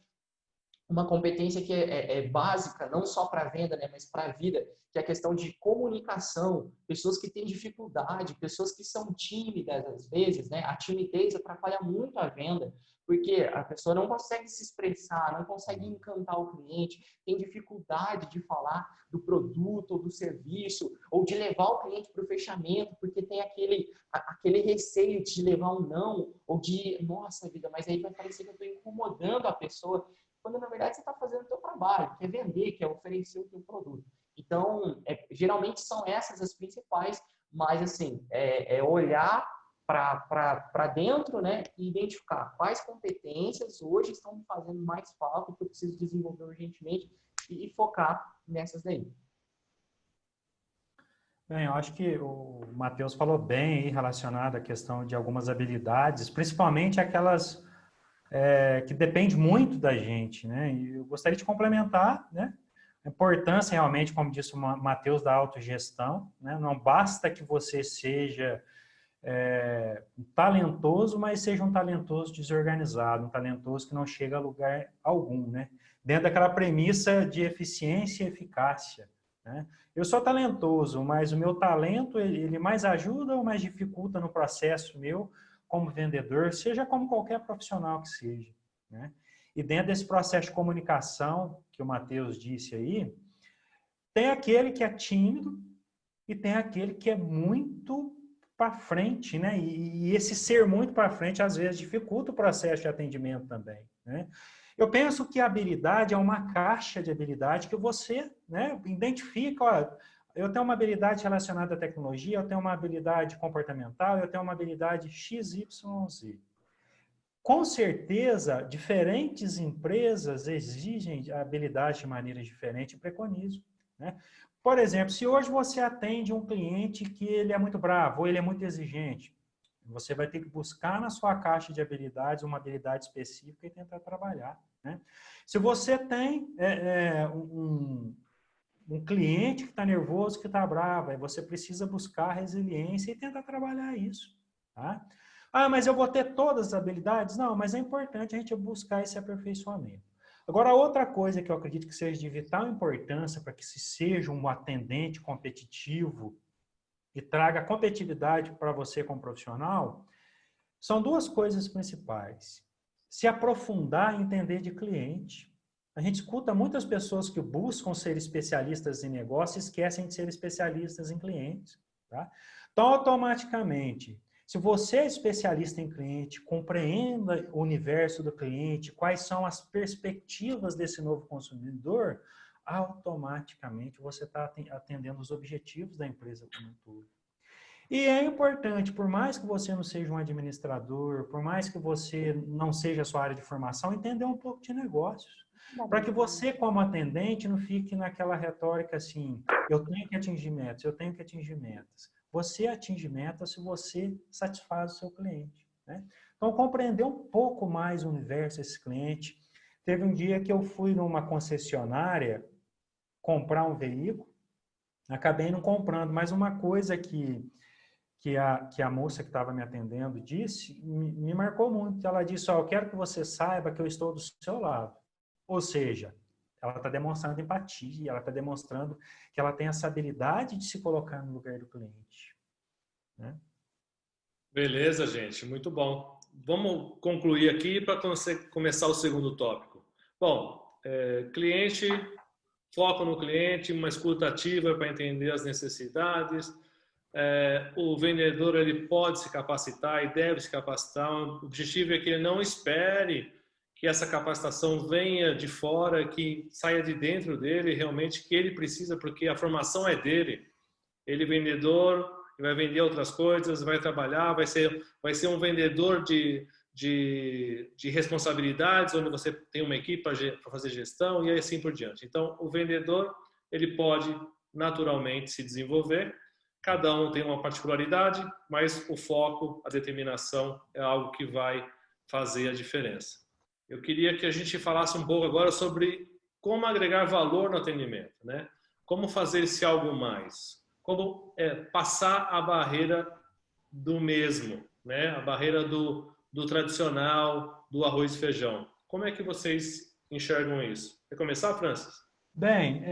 S2: uma competência que é básica, não só para a venda, né, mas para a vida, que é a questão de comunicação. Pessoas que têm dificuldade, pessoas que são tímidas, às vezes, né? A timidez atrapalha muito a venda, porque a pessoa não consegue se expressar, não consegue encantar o cliente, tem dificuldade de falar do produto ou do serviço, ou de levar o cliente para o fechamento, porque tem aquele receio de levar um não, ou de, nossa vida, mas aí vai parecer que eu estou incomodando a pessoa, quando na verdade você está fazendo o seu trabalho, que é vender, que é oferecer o seu produto. Então, geralmente são essas as principais, mas assim, olhar para dentro, né, e identificar quais competências hoje estão me fazendo mais falta, que eu preciso desenvolver urgentemente e focar nessas daí.
S4: Bem, eu acho que o Matheus falou bem aí relacionado à questão de algumas habilidades, principalmente aquelas que depende muito da gente, né? E eu gostaria de complementar, né? A importância realmente, como disse o Matheus, da autogestão, né? Não basta que você seja talentoso, mas seja um talentoso desorganizado, um talentoso que não chega a lugar algum, né? Dentro daquela premissa de eficiência e eficácia, né? Eu sou talentoso, mas o meu talento, ele mais ajuda ou mais dificulta no processo meu como vendedor, seja como qualquer profissional que seja, né? E dentro desse processo de comunicação que o Matheus disse aí, tem aquele que é tímido e tem aquele que é muito para frente, né? E esse ser muito para frente, às vezes, dificulta o processo de atendimento também, né? Eu penso que a habilidade é uma caixa de habilidade que você, né, identifica, ó, eu tenho uma habilidade relacionada à tecnologia, eu tenho uma habilidade comportamental, eu tenho uma habilidade XYZ. Com certeza, diferentes empresas exigem habilidade de maneira diferente e preconizam, né? Por exemplo, se hoje você atende um cliente que ele é muito bravo ou ele é muito exigente, você vai ter que buscar na sua caixa de habilidades uma habilidade específica e tentar trabalhar, né? Se você tem um cliente que está nervoso, que está bravo, aí você precisa buscar resiliência e tentar trabalhar isso, tá? Ah, mas eu vou ter todas as habilidades? Não, mas é importante a gente buscar esse aperfeiçoamento. Agora, outra coisa que eu acredito que seja de vital importância para que se seja um atendente competitivo e traga competitividade para você como profissional, são duas coisas principais. Se aprofundar e entender de cliente. A gente escuta muitas pessoas que buscam ser especialistas em negócio e esquecem de ser especialistas em clientes, tá? Então, automaticamente, se você é especialista em cliente, compreenda o universo do cliente, quais são as perspectivas desse novo consumidor, automaticamente você está atendendo os objetivos da empresa como um todo. E é importante, por mais que você não seja um administrador, por mais que você não seja a sua área de formação, entender um pouco de negócios. Para que você, como atendente, não fique naquela retórica assim, eu tenho que atingir metas, eu tenho que atingir metas. Você atinge metas se você satisfaz o seu cliente, né? Então, compreender um pouco mais o universo desse cliente. Teve um dia que eu fui numa concessionária comprar um veículo, acabei não comprando, mas uma coisa que a moça que estava me atendendo disse, me marcou muito. Ela disse, ó, eu quero que você saiba que eu estou do seu lado. Ou seja, ela está demonstrando empatia, ela está demonstrando que ela tem essa habilidade de se colocar no lugar do cliente, né?
S1: Beleza, gente, muito bom. Vamos concluir aqui para começar o segundo tópico. Bom, cliente, foco no cliente, uma escuta ativa para entender as necessidades. O vendedor ele pode se capacitar e deve se capacitar. O objetivo é que ele não espere que essa capacitação venha de fora, que saia de dentro dele, realmente que ele precisa, porque a formação é dele. Ele vendedor, vai vender outras coisas, vai trabalhar, vai ser um vendedor de responsabilidades, onde você tem uma equipe para fazer gestão e assim por diante. Então, o vendedor ele pode naturalmente se desenvolver. Cada um tem uma particularidade, mas o foco, a determinação é algo que vai fazer a diferença. Eu queria que a gente falasse um pouco agora sobre como agregar valor no atendimento, né? Como fazer esse algo mais, como passar a barreira do mesmo, né? A barreira do tradicional, do arroz e feijão. Como é que vocês enxergam isso? Quer começar, Francis?
S4: Bem,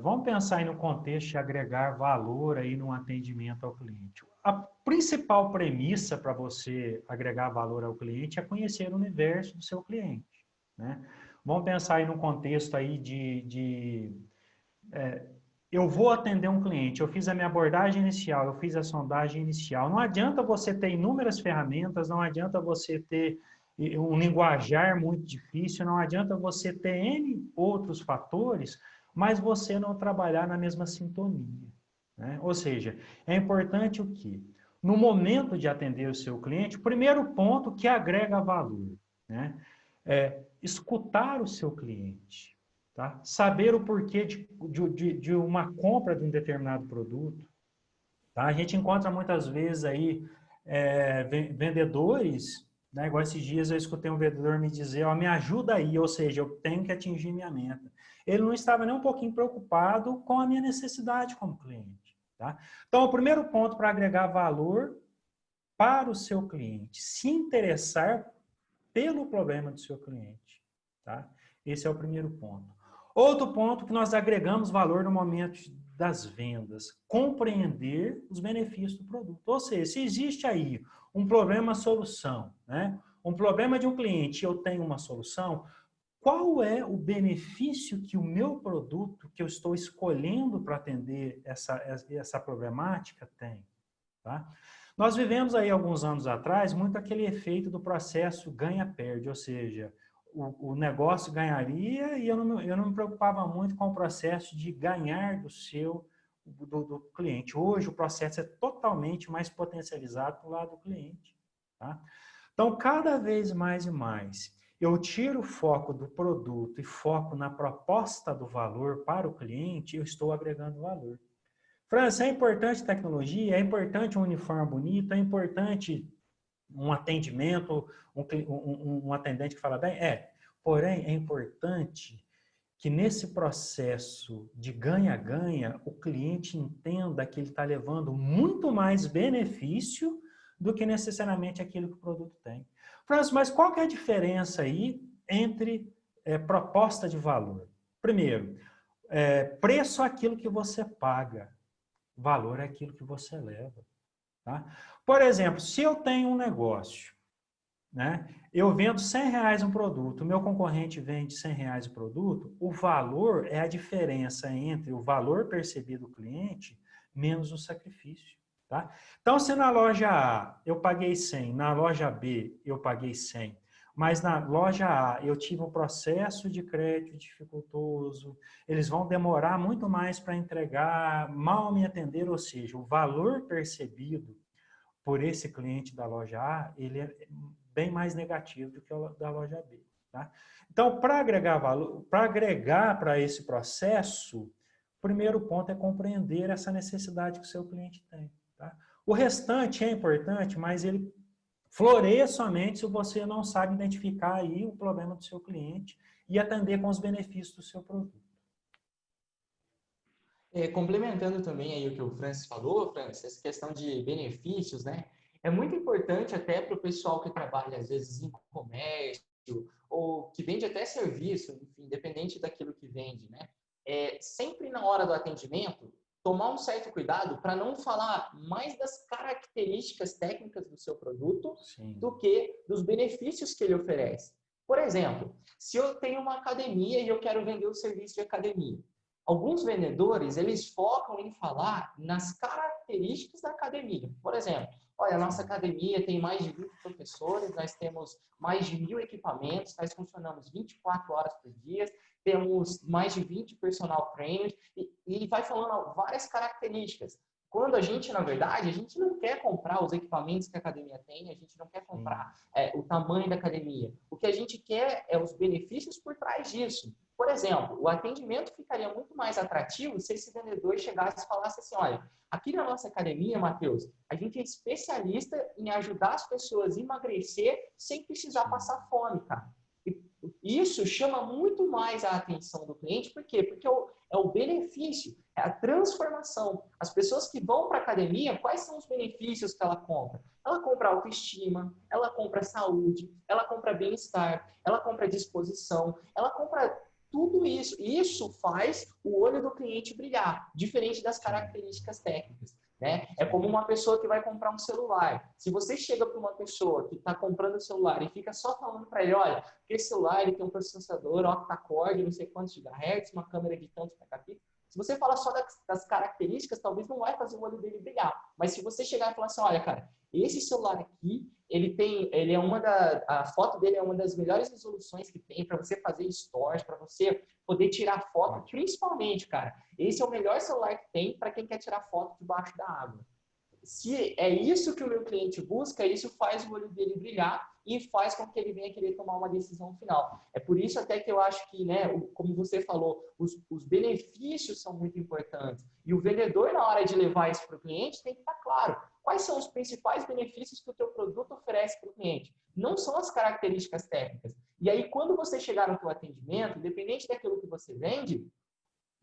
S4: vamos pensar aí no contexto de agregar valor aí no atendimento ao cliente. A principal premissa para você agregar valor ao cliente é conhecer o universo do seu cliente, né? Vamos pensar aí no contexto aí eu vou atender um cliente, eu fiz a minha abordagem inicial, eu fiz a sondagem inicial. Não adianta você ter inúmeras ferramentas, não adianta você ter um linguajar muito difícil, não adianta você ter N outros fatores, mas você não trabalhar na mesma sintonia, né? Ou seja, é importante o quê? No momento de atender o seu cliente, o primeiro ponto que agrega valor, né? Escutar o seu cliente, tá? Saber o porquê de uma compra de um determinado produto, tá? A gente encontra muitas vezes aí vendedores Né? Igual esses dias eu escutei um vendedor me dizer, ó, me ajuda aí, ou seja, eu tenho que atingir minha meta. Ele não estava nem um pouquinho preocupado com a minha necessidade como cliente. Tá? Então, o primeiro ponto para agregar valor para o seu cliente, se interessar pelo problema do seu cliente. Tá? Esse é o primeiro ponto. Outro ponto que nós agregamos valor no momento das vendas, compreender os benefícios do produto. Ou seja, se existe aí um problema-solução, né? Um problema de um cliente e eu tenho uma solução, qual é o benefício que o meu produto, que eu estou escolhendo para atender essa problemática, tem? Tá? Nós vivemos aí alguns anos atrás muito aquele efeito do processo ganha-perde, ou seja, o negócio ganharia e eu não me preocupava muito com o processo de ganhar do cliente. Hoje o processo é totalmente mais potencializado para o lado do cliente. Tá? Então, cada vez mais e mais, eu tiro o foco do produto e foco na proposta do valor para o cliente, eu estou agregando valor. França, é importante tecnologia, é importante um uniforme bonito, é importante um atendimento, um atendente que fala bem? Porém, é importante que nesse processo de ganha-ganha, o cliente entenda que ele está levando muito mais benefício do que necessariamente aquilo que o produto tem. França, mas qual que é a diferença aí entre proposta de valor? Primeiro, preço é aquilo que você paga, valor é aquilo que você leva. Tá? Por exemplo, se eu tenho um negócio, né, eu vendo R$100 um produto, o meu concorrente vende R$100 o produto, o valor é a diferença entre o valor percebido do cliente menos o sacrifício. Tá? Então, se na loja A eu paguei 100, na loja B eu paguei 100, mas na loja A eu tive um processo de crédito dificultoso, eles vão demorar muito mais para entregar, mal me atender, ou seja, o valor percebido por esse cliente da loja A, ele é bem mais negativo do que o da loja B. Tá? Então, para agregar valor, para agregar para esse processo, o primeiro ponto é compreender essa necessidade que o seu cliente tem. Tá? O restante é importante, mas ele floreia somente se você não sabe identificar aí o problema do seu cliente e atender com os benefícios do seu produto.
S2: Complementando também aí o que o Francis falou, Francis, essa questão de benefícios, né? É muito importante até para o pessoal que trabalha, às vezes, em comércio ou que vende até serviço, enfim, independente daquilo que vende, né? Sempre na hora do atendimento, tomar um certo cuidado para não falar mais das características técnicas do seu produto Sim. do que dos benefícios que ele oferece. Por exemplo, se eu tenho uma academia e eu quero vender o serviço de academia, alguns vendedores, eles focam em falar nas características da academia. Por exemplo, olha, a nossa academia tem mais de 20 professores, nós temos mais de 1000 equipamentos, nós funcionamos 24 horas por dia, temos mais de 20 personal trainers e vai falando várias características. Quando a gente, na verdade, a gente não quer comprar os equipamentos que a academia tem, a gente não quer comprar o tamanho da academia. O que a gente quer é os benefícios por trás disso. Por exemplo, o atendimento ficaria muito mais atrativo se esse vendedor chegasse e falasse assim, olha, aqui na nossa academia, Matheus, a gente é especialista em ajudar as pessoas a emagrecer sem precisar passar fome, cara. E isso chama muito mais a atenção do cliente, por quê? Porque é o benefício, é a transformação. As pessoas que vão para a academia, quais são os benefícios que ela compra? Ela compra autoestima, ela compra saúde, ela compra bem-estar, ela compra disposição, ela compra tudo isso. E isso faz o olho do cliente brilhar, diferente das características técnicas. Né? É como uma pessoa que vai comprar um celular. Se você chega para uma pessoa que está comprando o celular e fica só falando para ele, olha, esse celular ele tem um processador octa-core, não sei quantos gigahertz, uma câmera de tantos megapixels. Se você falar só das características, talvez não vai fazer o olho dele brilhar. Mas se você chegar e falar assim, olha, cara, esse celular aqui, a foto dele é uma das melhores resoluções que tem para você fazer stories, para você poder tirar foto, principalmente, cara. Esse é o melhor celular que tem para quem quer tirar foto debaixo da água. Se é isso que o meu cliente busca, isso faz o olho dele brilhar e faz com que ele venha querer tomar uma decisão final. É por isso até que eu acho que, né, como você falou, os benefícios são muito importantes. E o vendedor, na hora de levar isso para o cliente, tem que estar claro quais são os principais benefícios que o teu produto oferece para o cliente. Não são as características técnicas. E aí, quando você chegar no teu atendimento, independente daquilo que você vende,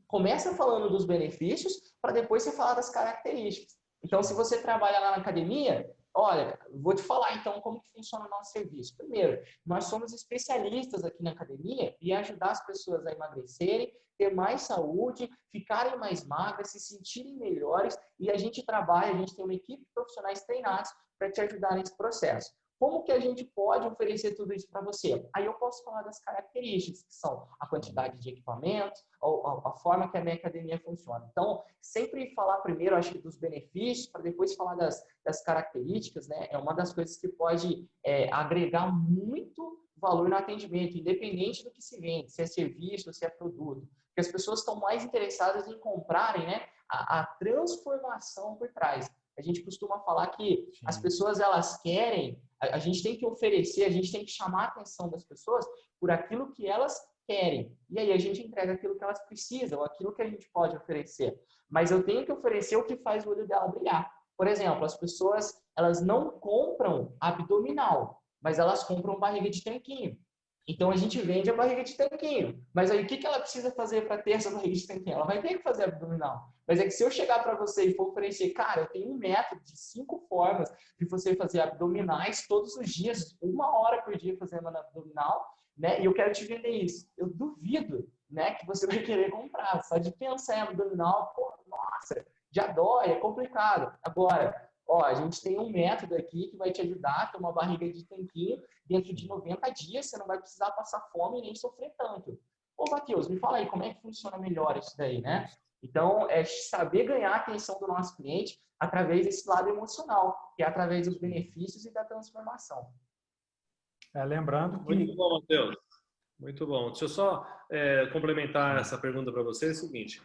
S2: começa falando dos benefícios para depois você falar das características. Então, se você trabalha lá na academia, olha, vou te falar então como que funciona o nosso serviço. Primeiro, nós somos especialistas aqui na academia em ajudar as pessoas a emagrecerem, ter mais saúde, ficarem mais magras, se sentirem melhores, e a gente trabalha, a gente tem uma equipe de profissionais treinados para te ajudar nesse processo. Como que a gente pode oferecer tudo isso para você? Aí eu posso falar das características, que são a quantidade de equipamentos, ou a forma que a minha academia funciona. Então, sempre falar primeiro, acho que dos benefícios, para depois falar das características, né? É uma das coisas que pode agregar muito valor no atendimento, independente do que se vende, se é serviço, se é produto. Porque as pessoas estão mais interessadas em comprarem, né, a transformação por trás. A gente costuma falar que as pessoas, elas querem, a gente tem que oferecer, a gente tem que chamar a atenção das pessoas por aquilo que elas querem. E aí a gente entrega aquilo que elas precisam, aquilo que a gente pode oferecer. Mas eu tenho que oferecer o que faz o olho dela brilhar. Por exemplo, as pessoas, elas não compram abdominal, mas elas compram barriga de tanquinho. Então, a gente vende a barriga de tanquinho. Mas aí, o que ela precisa fazer para ter essa barriga de tanquinho? Ela vai ter que fazer abdominal. Mas é que se eu chegar para você e for oferecer, cara, eu tenho um método de 5 formas de você fazer abdominais todos os dias, 1 hora por dia fazendo abdominal, né? E eu quero te vender isso. Eu duvido, né, que você vai querer comprar. Só de pensar em abdominal, pô, nossa, já dói, é complicado. Agora, ó, a gente tem um método aqui que vai te ajudar a ter uma barriga de tanquinho dentro de 90 dias, você não vai precisar passar fome nem sofrer tanto. Ô, Matheus, me fala aí, como é que funciona melhor isso daí, né? Então, é saber ganhar a atenção do nosso cliente através desse lado emocional, que é através dos benefícios e da transformação.
S4: Lembrando que...
S1: Muito bom, Matheus. Muito bom. Deixa eu só complementar essa pergunta para você. É o seguinte,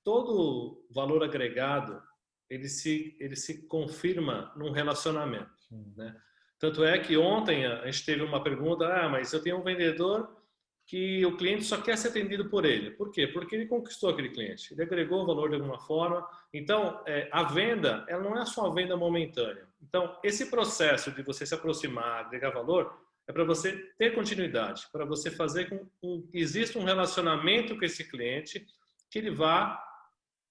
S1: todo valor agregado, ele se confirma num relacionamento, né? Tanto é que ontem a gente teve uma pergunta, mas eu tenho um vendedor que o cliente só quer ser atendido por ele. Por quê? Porque ele conquistou aquele cliente, ele agregou valor de alguma forma. Então, a venda, ela não é só a venda momentânea. Então, esse processo de você se aproximar, agregar valor, é para você ter continuidade, para você fazer com que exista um relacionamento com esse cliente, que ele vá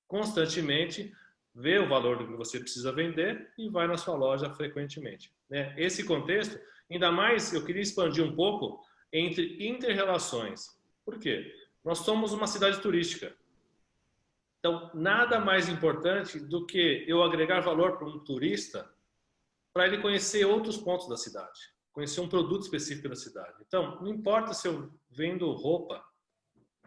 S1: constantemente ver o valor do que você precisa vender e vai na sua loja frequentemente, né? Esse contexto, ainda mais, eu queria expandir um pouco entre inter-relações. Por quê? Nós somos uma cidade turística. Então, nada mais importante do que eu agregar valor para um turista para ele conhecer outros pontos da cidade, conhecer um produto específico da cidade. Então, não importa se eu vendo roupa,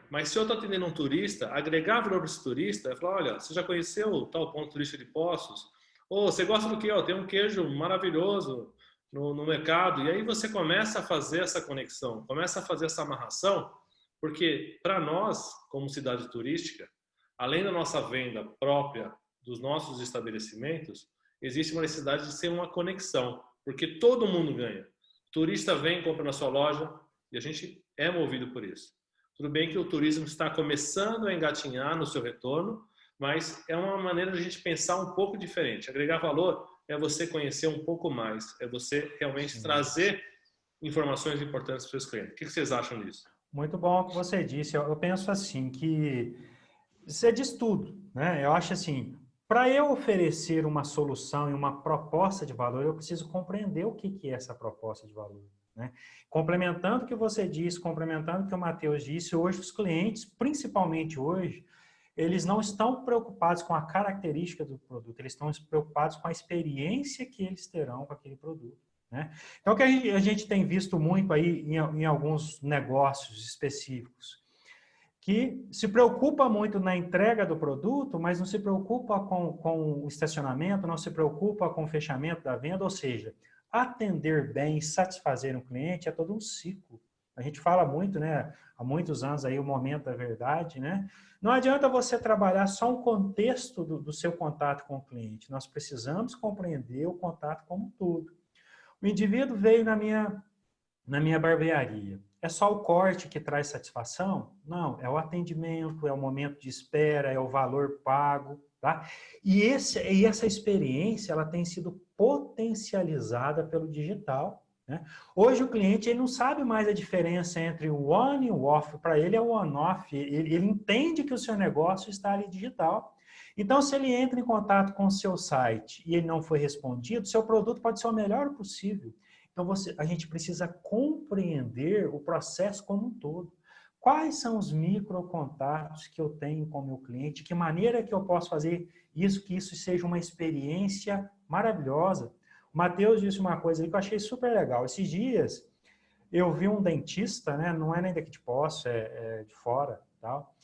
S1: mas se eu estou atendendo um turista, agregar valor para esse turista, é falar, olha, você já conheceu o tal ponto turístico de Poços? Ou você gosta do quê? Tem um queijo maravilhoso no mercado. E aí você começa a fazer essa conexão, começa a fazer essa amarração, porque para nós, como cidade turística, além da nossa venda própria dos nossos estabelecimentos, existe uma necessidade de ser uma conexão, porque todo mundo ganha. O turista vem, compra na sua loja e a gente é movido por isso. Tudo bem que o turismo está começando a engatinhar no seu retorno, mas é uma maneira de a gente pensar um pouco diferente. Agregar valor é você conhecer um pouco mais, é você realmente trazer informações importantes para os seus clientes. O que vocês acham disso?
S4: Muito bom o que você disse. Eu penso assim, que você diz tudo, né? Eu acho assim, para eu oferecer uma solução e uma proposta de valor, eu preciso compreender o que é essa proposta de valor, né? Complementando o que você disse, complementando o que o Matheus disse, hoje os clientes, principalmente hoje, eles não estão preocupados com a característica do produto, eles estão preocupados com a experiência que eles terão com aquele produto, né? Então, o que a gente tem visto muito aí em alguns negócios específicos, que se preocupa muito na entrega do produto, mas não se preocupa com o estacionamento, não se preocupa com o fechamento da venda, ou seja, atender bem, satisfazer um cliente é todo um ciclo. A gente fala muito, né, há muitos anos aí, o momento da verdade, né? Não adianta você trabalhar só um contexto do seu contato com o cliente. Nós precisamos compreender o contato como um todo. O indivíduo veio na minha barbearia. é só o corte que traz satisfação? Não, é o atendimento, é o momento de espera, é o valor pago, tá? E essa experiência, ela tem sido potencializada pelo digital, né? Hoje o cliente ele não sabe mais a diferença entre o on e o off, para ele é o on-off, ele entende que o seu negócio está ali digital. Então, se ele entra em contato com o seu site e ele não foi respondido, seu produto pode ser o melhor possível. Então, a gente precisa compreender o processo como um todo. Quais são os microcontatos que eu tenho com o meu cliente? Que maneira que eu posso fazer isso, que isso seja uma experiência maravilhosa? O Matheus disse uma coisa aí que eu achei super legal. Esses dias, eu vi um dentista, né? Não é nem daqui de Poços, é de fora, tal,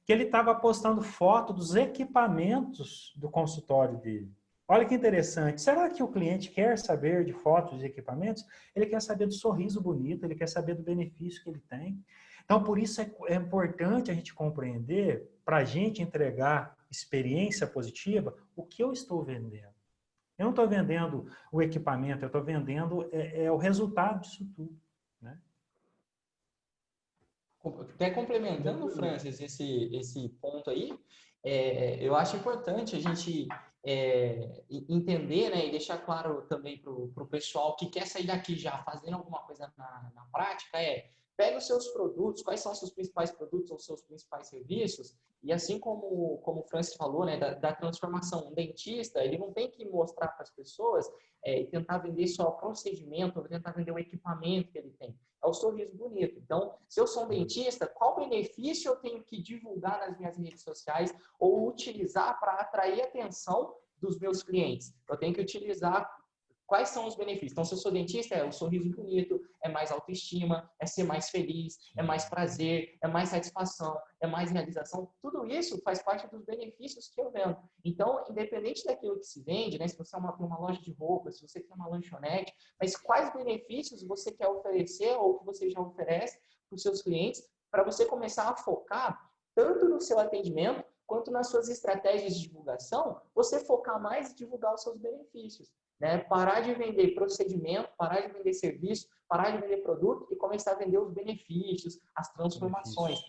S4: que ele estava postando foto dos equipamentos do consultório dele. Olha que interessante. Será que o cliente quer saber de fotos de equipamentos? Ele quer saber do sorriso bonito, ele quer saber do benefício que ele tem. Então, por isso é importante a gente compreender, para a gente entregar experiência positiva, o que eu estou vendendo. Eu não estou vendendo o equipamento, eu estou vendendo o resultado disso tudo, né?
S2: Até complementando, Francis, esse ponto aí, eu acho importante a gente entender, né, e deixar claro também para o pessoal que quer sair daqui já fazendo alguma coisa na prática, pega os seus produtos, quais são os seus principais produtos ou os seus principais serviços, e assim como o Francis falou, né, da transformação, um dentista, ele não tem que mostrar para as pessoas e tentar vender só o procedimento, ou tentar vender o equipamento que ele tem. É o sorriso bonito. Então, se eu sou um dentista, qual benefício eu tenho que divulgar nas minhas redes sociais ou utilizar para atrair a atenção dos meus clientes? Eu tenho que utilizar quais são os benefícios. Então, se eu sou dentista, é o sorriso bonito, é mais autoestima, é ser mais feliz, é mais prazer, é mais satisfação, é mais realização. Tudo isso faz parte dos benefícios que eu vendo. Então, independente daquilo que se vende, né, se você tem uma loja de roupas, se você tem uma lanchonete, mas quais benefícios você quer oferecer ou que você já oferece para os seus clientes, para você começar a focar tanto no seu atendimento quanto nas suas estratégias de divulgação, você focar mais em divulgar os seus benefícios. Né? Parar de vender procedimento, parar de vender serviço, parar de vender produto e começar a vender os benefícios, as transformações.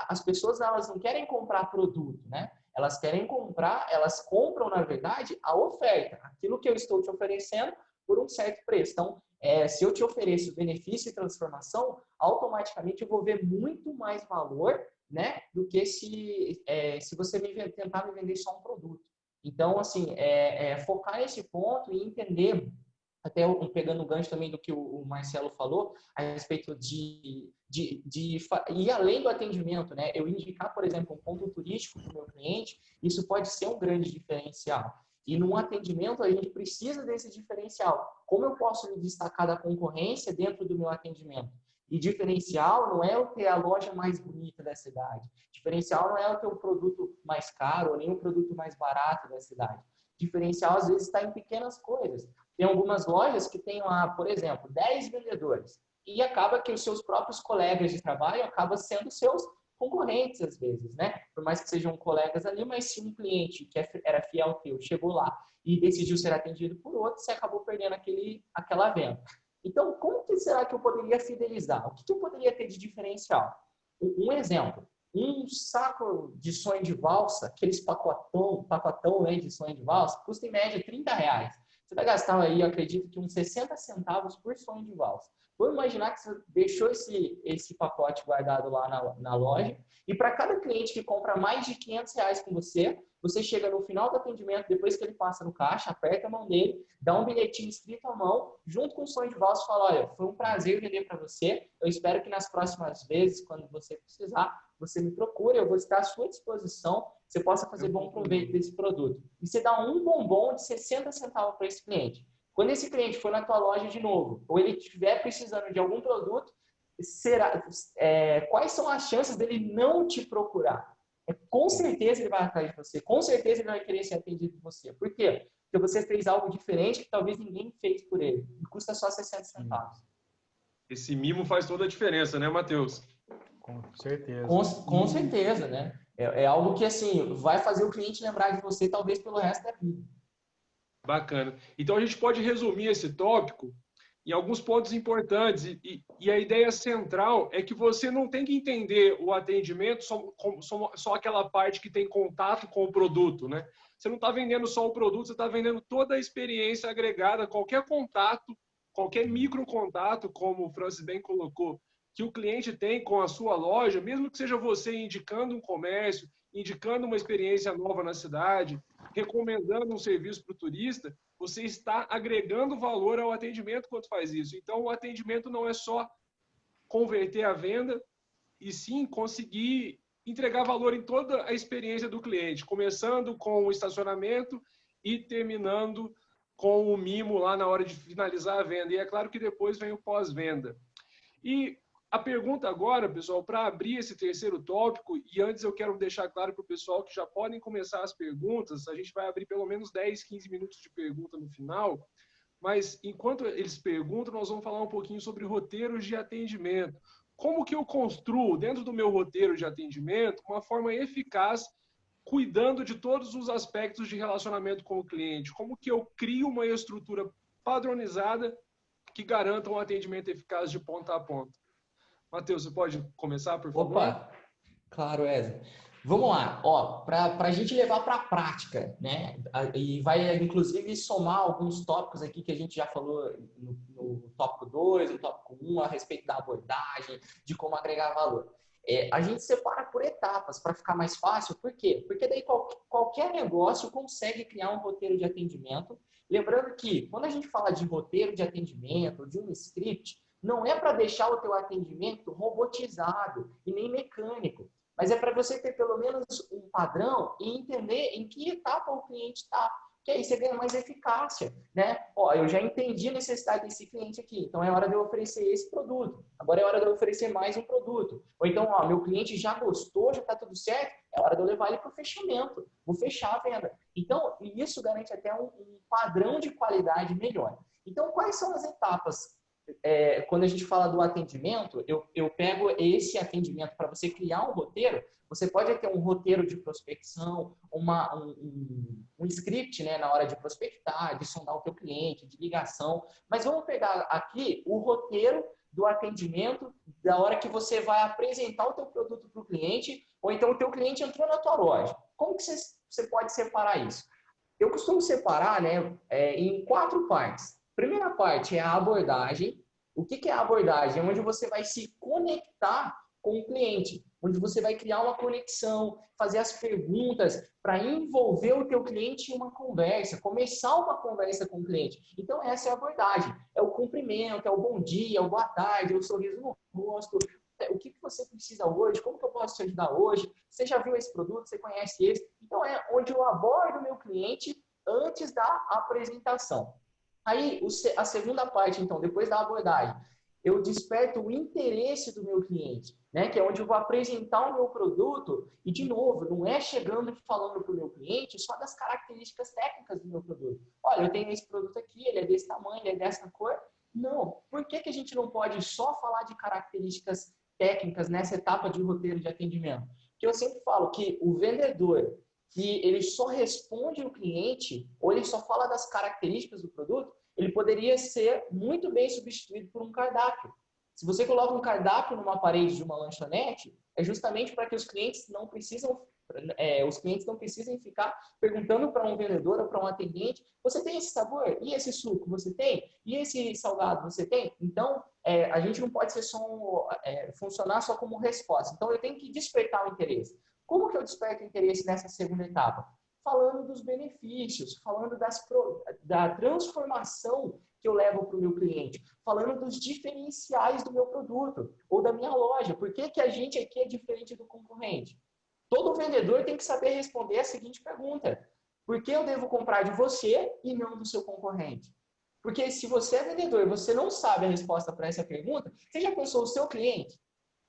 S2: As pessoas, elas não querem comprar produto, né? Elas querem comprar, elas compram, na verdade, a oferta, aquilo que eu estou te oferecendo por um certo preço. Então, se eu te ofereço benefício e transformação, automaticamente eu vou ver muito mais valor, né, do que se você tentar me vender só um produto. Então, assim, focar nesse ponto e entender, até pegando o gancho também do que o Marcelo falou, a respeito de ir além do atendimento, né? Eu indicar, por exemplo, um ponto turístico para o meu cliente, isso pode ser um grande diferencial. E num atendimento, a gente precisa desse diferencial. Como eu posso me destacar da concorrência dentro do meu atendimento? E diferencial não é eu ter a loja mais bonita da cidade. Diferencial não é eu ter o produto mais caro ou nem o produto mais barato da cidade. Diferencial, às vezes, está em pequenas coisas. Tem algumas lojas que têm lá, por exemplo, 10 vendedores. E acaba que os seus próprios colegas de trabalho acabam sendo seus concorrentes, às vezes, né? Por mais que sejam colegas ali, mas se um cliente que era fiel teu chegou lá e decidiu ser atendido por outro, você acabou perdendo aquela venda. Então, como que será que eu poderia fidelizar? O que eu poderia ter de diferencial? Um exemplo, um saco de sonho de valsa, aqueles pacotão, né, de sonho de valsa, custa em média R$30. Você vai gastar aí, eu acredito que uns 60 centavos por sonho de valsa. Vou imaginar que você deixou esse pacote guardado lá na loja e para cada cliente que compra mais de R$500 com você chega no final do atendimento, depois que ele passa no caixa, aperta a mão dele, dá um bilhetinho escrito à mão, junto com o sonho de valsa, fala, olha, foi um prazer vender para você, eu espero que nas próximas vezes, quando você precisar, você me procure, eu vou estar à sua disposição, você possa fazer bom proveito desse produto. E você dá um bombom de 60 centavos para esse cliente. Quando esse cliente for na tua loja de novo, ou ele estiver precisando de algum produto, quais são as chances dele não te procurar? Com certeza ele vai atrás de você, com certeza ele vai querer ser atendido por você. Por quê? Porque você fez algo diferente que talvez ninguém fez por ele. E custa só 60 centavos.
S3: Esse mimo faz toda a diferença, né, Matheus?
S4: Com certeza.
S2: Com certeza, né? É algo que, assim, vai fazer o cliente lembrar de você talvez pelo resto da vida.
S3: Bacana. Então, a gente pode resumir esse tópico em alguns pontos importantes. E a ideia central é que você não tem que entender o atendimento só aquela parte que tem contato com o produto, né? Você não está vendendo só o produto, você está vendendo toda a experiência agregada, qualquer contato, qualquer micro contato, como o Francis bem colocou, que o cliente tem com a sua loja, mesmo que seja você indicando um comércio, indicando uma experiência nova na cidade, recomendando um serviço para o turista, você está agregando valor ao atendimento quando faz isso. Então, o atendimento não é só converter a venda, e sim conseguir entregar valor em toda a experiência do cliente, começando com o estacionamento e terminando com o mimo lá na hora de finalizar a venda. E é claro que depois vem o pós-venda. E a pergunta agora, pessoal, para abrir esse terceiro tópico, e antes eu quero deixar claro para o pessoal que já podem começar as perguntas, a gente vai abrir pelo menos 10, 15 minutos de pergunta no final, mas enquanto eles perguntam, nós vamos falar um pouquinho sobre roteiros de atendimento. Como que eu construo, dentro do meu roteiro de atendimento, uma forma eficaz, cuidando de todos os aspectos de relacionamento com o cliente? Como que eu crio uma estrutura padronizada que garanta um atendimento eficaz de ponta a ponta? Matheus, você pode começar, por favor?
S2: Opa, claro, Wesley. Vamos lá, ó, para a gente levar para a prática, né? E vai, inclusive, somar alguns tópicos aqui que a gente já falou no tópico 2, no tópico 1, a respeito da abordagem, de como agregar valor. A gente separa por etapas para ficar mais fácil. Por quê? Porque daí qualquer negócio consegue criar um roteiro de atendimento. Lembrando que, quando a gente fala de roteiro de atendimento, de um script, não é para deixar o teu atendimento robotizado e nem mecânico, mas é para você ter pelo menos um padrão e entender em que etapa o cliente está, que aí você ganha mais eficácia, né? Ó, eu já entendi a necessidade desse cliente aqui, então é hora de eu oferecer esse produto. Agora é hora de eu oferecer mais um produto. Ou então, ó, meu cliente já gostou, já está tudo certo, é hora de eu levar ele para o fechamento, vou fechar a venda. Então, isso garante até um padrão de qualidade melhor. Então, quais são as etapas? Quando a gente fala do atendimento, eu pego esse atendimento para você criar um roteiro. Você pode ter um roteiro de prospecção, um script, né, na hora de prospectar, de sondar o teu cliente, de ligação. Mas vamos pegar aqui o roteiro do atendimento da hora que você vai apresentar o teu produto para o cliente, ou então o teu cliente entrou na tua loja. Como que você pode separar isso? Eu costumo separar, né, em 4 partes. Primeira parte é a abordagem. O que é a abordagem? É onde você vai se conectar com o cliente, onde você vai criar uma conexão, fazer as perguntas para envolver o teu cliente em uma conversa, começar uma conversa com o cliente. Então, essa é a abordagem. É o cumprimento, é o bom dia, é o boa tarde, é o sorriso no rosto. O que você precisa hoje? Como que eu posso te ajudar hoje? Você já viu esse produto? Você conhece esse? Então, é onde eu abordo o meu cliente antes da apresentação. Aí, a segunda parte, então, depois da abordagem, eu desperto o interesse do meu cliente, né? Que é onde eu vou apresentar o meu produto e, de novo, não é chegando e falando para o meu cliente só das características técnicas do meu produto. Olha, eu tenho esse produto aqui, ele é desse tamanho, ele é dessa cor. Não. Por que a gente não pode só falar de características técnicas nessa etapa de roteiro de atendimento? Porque eu sempre falo que o vendedor que ele só responde o cliente ou ele só fala das características do produto, ele poderia ser muito bem substituído por um cardápio. Se você coloca um cardápio numa parede de uma lanchonete, é justamente para que os clientes não precisem ficar perguntando para um vendedor ou para um atendente: você tem esse sabor? E esse suco você tem? E esse salgado você tem? Então, a gente não pode ser funcionar só como resposta. Então, eu tenho que despertar o interesse. Como que eu desperto o interesse nessa segunda etapa? Falando dos benefícios, falando da transformação que eu levo para o meu cliente, falando dos diferenciais do meu produto ou da minha loja. Por que a gente aqui é diferente do concorrente? Todo vendedor tem que saber responder a seguinte pergunta: por que eu devo comprar de você e não do seu concorrente? Porque se você é vendedor e você não sabe a resposta para essa pergunta, você já pensou o seu cliente?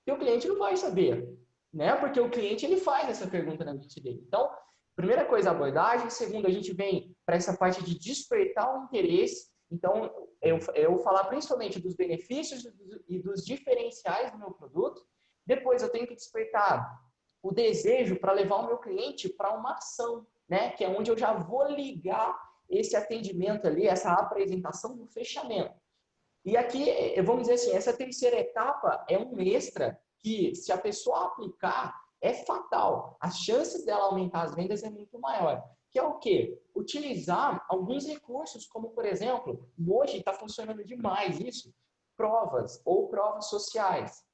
S2: Seu cliente não vai saber, né? Porque o cliente ele faz essa pergunta na mente dele. Então, primeira coisa, a abordagem. Segundo, a gente vem para essa parte de despertar o interesse. Então, eu vou falar principalmente dos benefícios e dos diferenciais do meu produto. Depois, eu tenho que despertar o desejo para levar o meu cliente para uma ação, né? Que é onde eu já vou ligar esse atendimento ali, essa apresentação do fechamento. E aqui, vamos dizer assim, essa terceira etapa é um extra que, se a pessoa aplicar, é fatal. As chances dela aumentar as vendas é muito maior. Que é o quê? Utilizar alguns recursos, como, por exemplo, hoje está funcionando demais isso, provas ou provas sociais.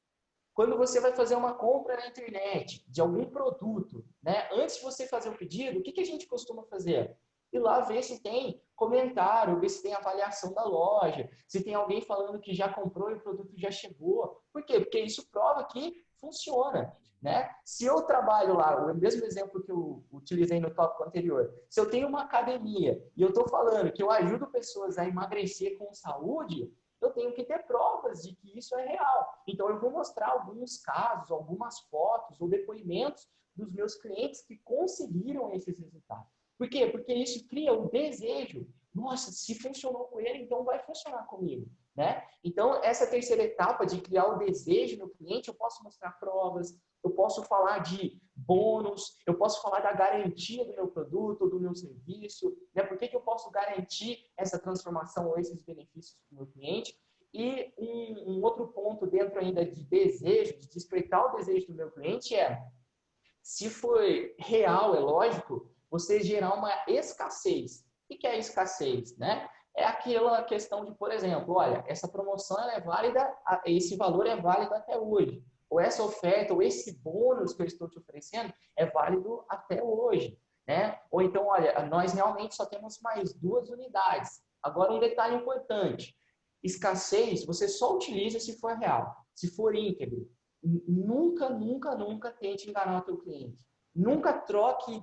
S2: Quando você vai fazer uma compra na internet de algum produto, né? Antes de você fazer o pedido, o que a gente costuma fazer? Ir lá ver se tem comentário, ver se tem avaliação da loja, se tem alguém falando que já comprou e o produto já chegou. Por quê? Porque isso prova que funciona, né? Se eu trabalho lá, o mesmo exemplo que eu utilizei no tópico anterior, se eu tenho uma academia e eu estou falando que eu ajudo pessoas a emagrecer com saúde, eu tenho que ter provas de que isso é real. Então, eu vou mostrar alguns casos, algumas fotos ou depoimentos dos meus clientes que conseguiram esses resultados. Por quê? Porque isso cria o desejo. Nossa, se funcionou com ele, então vai funcionar comigo, né? Então, essa terceira etapa de criar o desejo no cliente, eu posso mostrar provas, eu posso falar de bônus, eu posso falar da garantia do meu produto, do meu serviço, né? Por que eu posso garantir essa transformação ou esses benefícios para o meu cliente? E um outro ponto dentro ainda de desejo, de despertar o desejo do meu cliente é, se for real, é lógico, você gerar uma escassez. O que é escassez, né? É aquela questão de, por exemplo, olha, essa promoção ela é válida, esse valor é válido até hoje. Ou essa oferta, ou esse bônus que eu estou te oferecendo é válido até hoje, né? Ou então, olha, nós realmente só temos mais 2 unidades. Agora, um detalhe importante. Escassez, você só utiliza se for real, se for íntegro. Nunca, nunca, nunca tente enganar o teu cliente. Nunca troque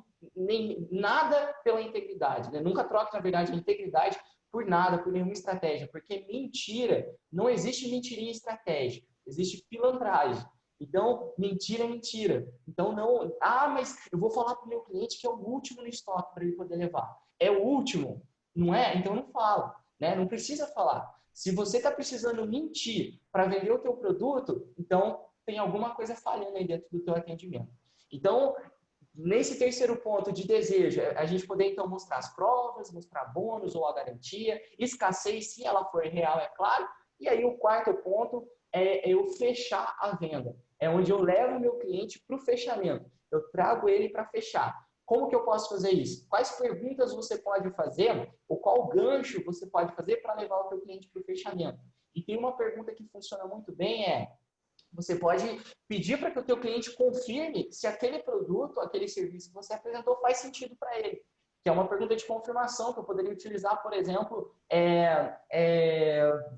S2: nada pela integridade, né? Nunca troque, na verdade, a integridade por nada, por nenhuma estratégia, porque mentira, não existe mentirinha estratégica, existe pilantragem. Então, mentira é mentira. Então, não, mas eu vou falar para o meu cliente que é o último no estoque para ele poder levar. É o último, não é? Então, não fala, né? Não precisa falar. Se você está precisando mentir para vender o teu produto, então tem alguma coisa falhando aí dentro do teu atendimento. Então, nesse terceiro ponto de desejo, a gente poder então mostrar as provas, mostrar bônus ou a garantia, escassez, se ela for real, é claro. E aí o quarto ponto é eu fechar a venda. É onde eu levo o meu cliente para o fechamento. Eu trago ele para fechar. Como que eu posso fazer isso? Quais perguntas você pode fazer ou qual gancho você pode fazer para levar o teu cliente para o fechamento? E tem uma pergunta que funciona muito bem, você pode pedir para que o teu cliente confirme se aquele produto, aquele serviço que você apresentou faz sentido para ele. Que é uma pergunta de confirmação que eu poderia utilizar, por exemplo,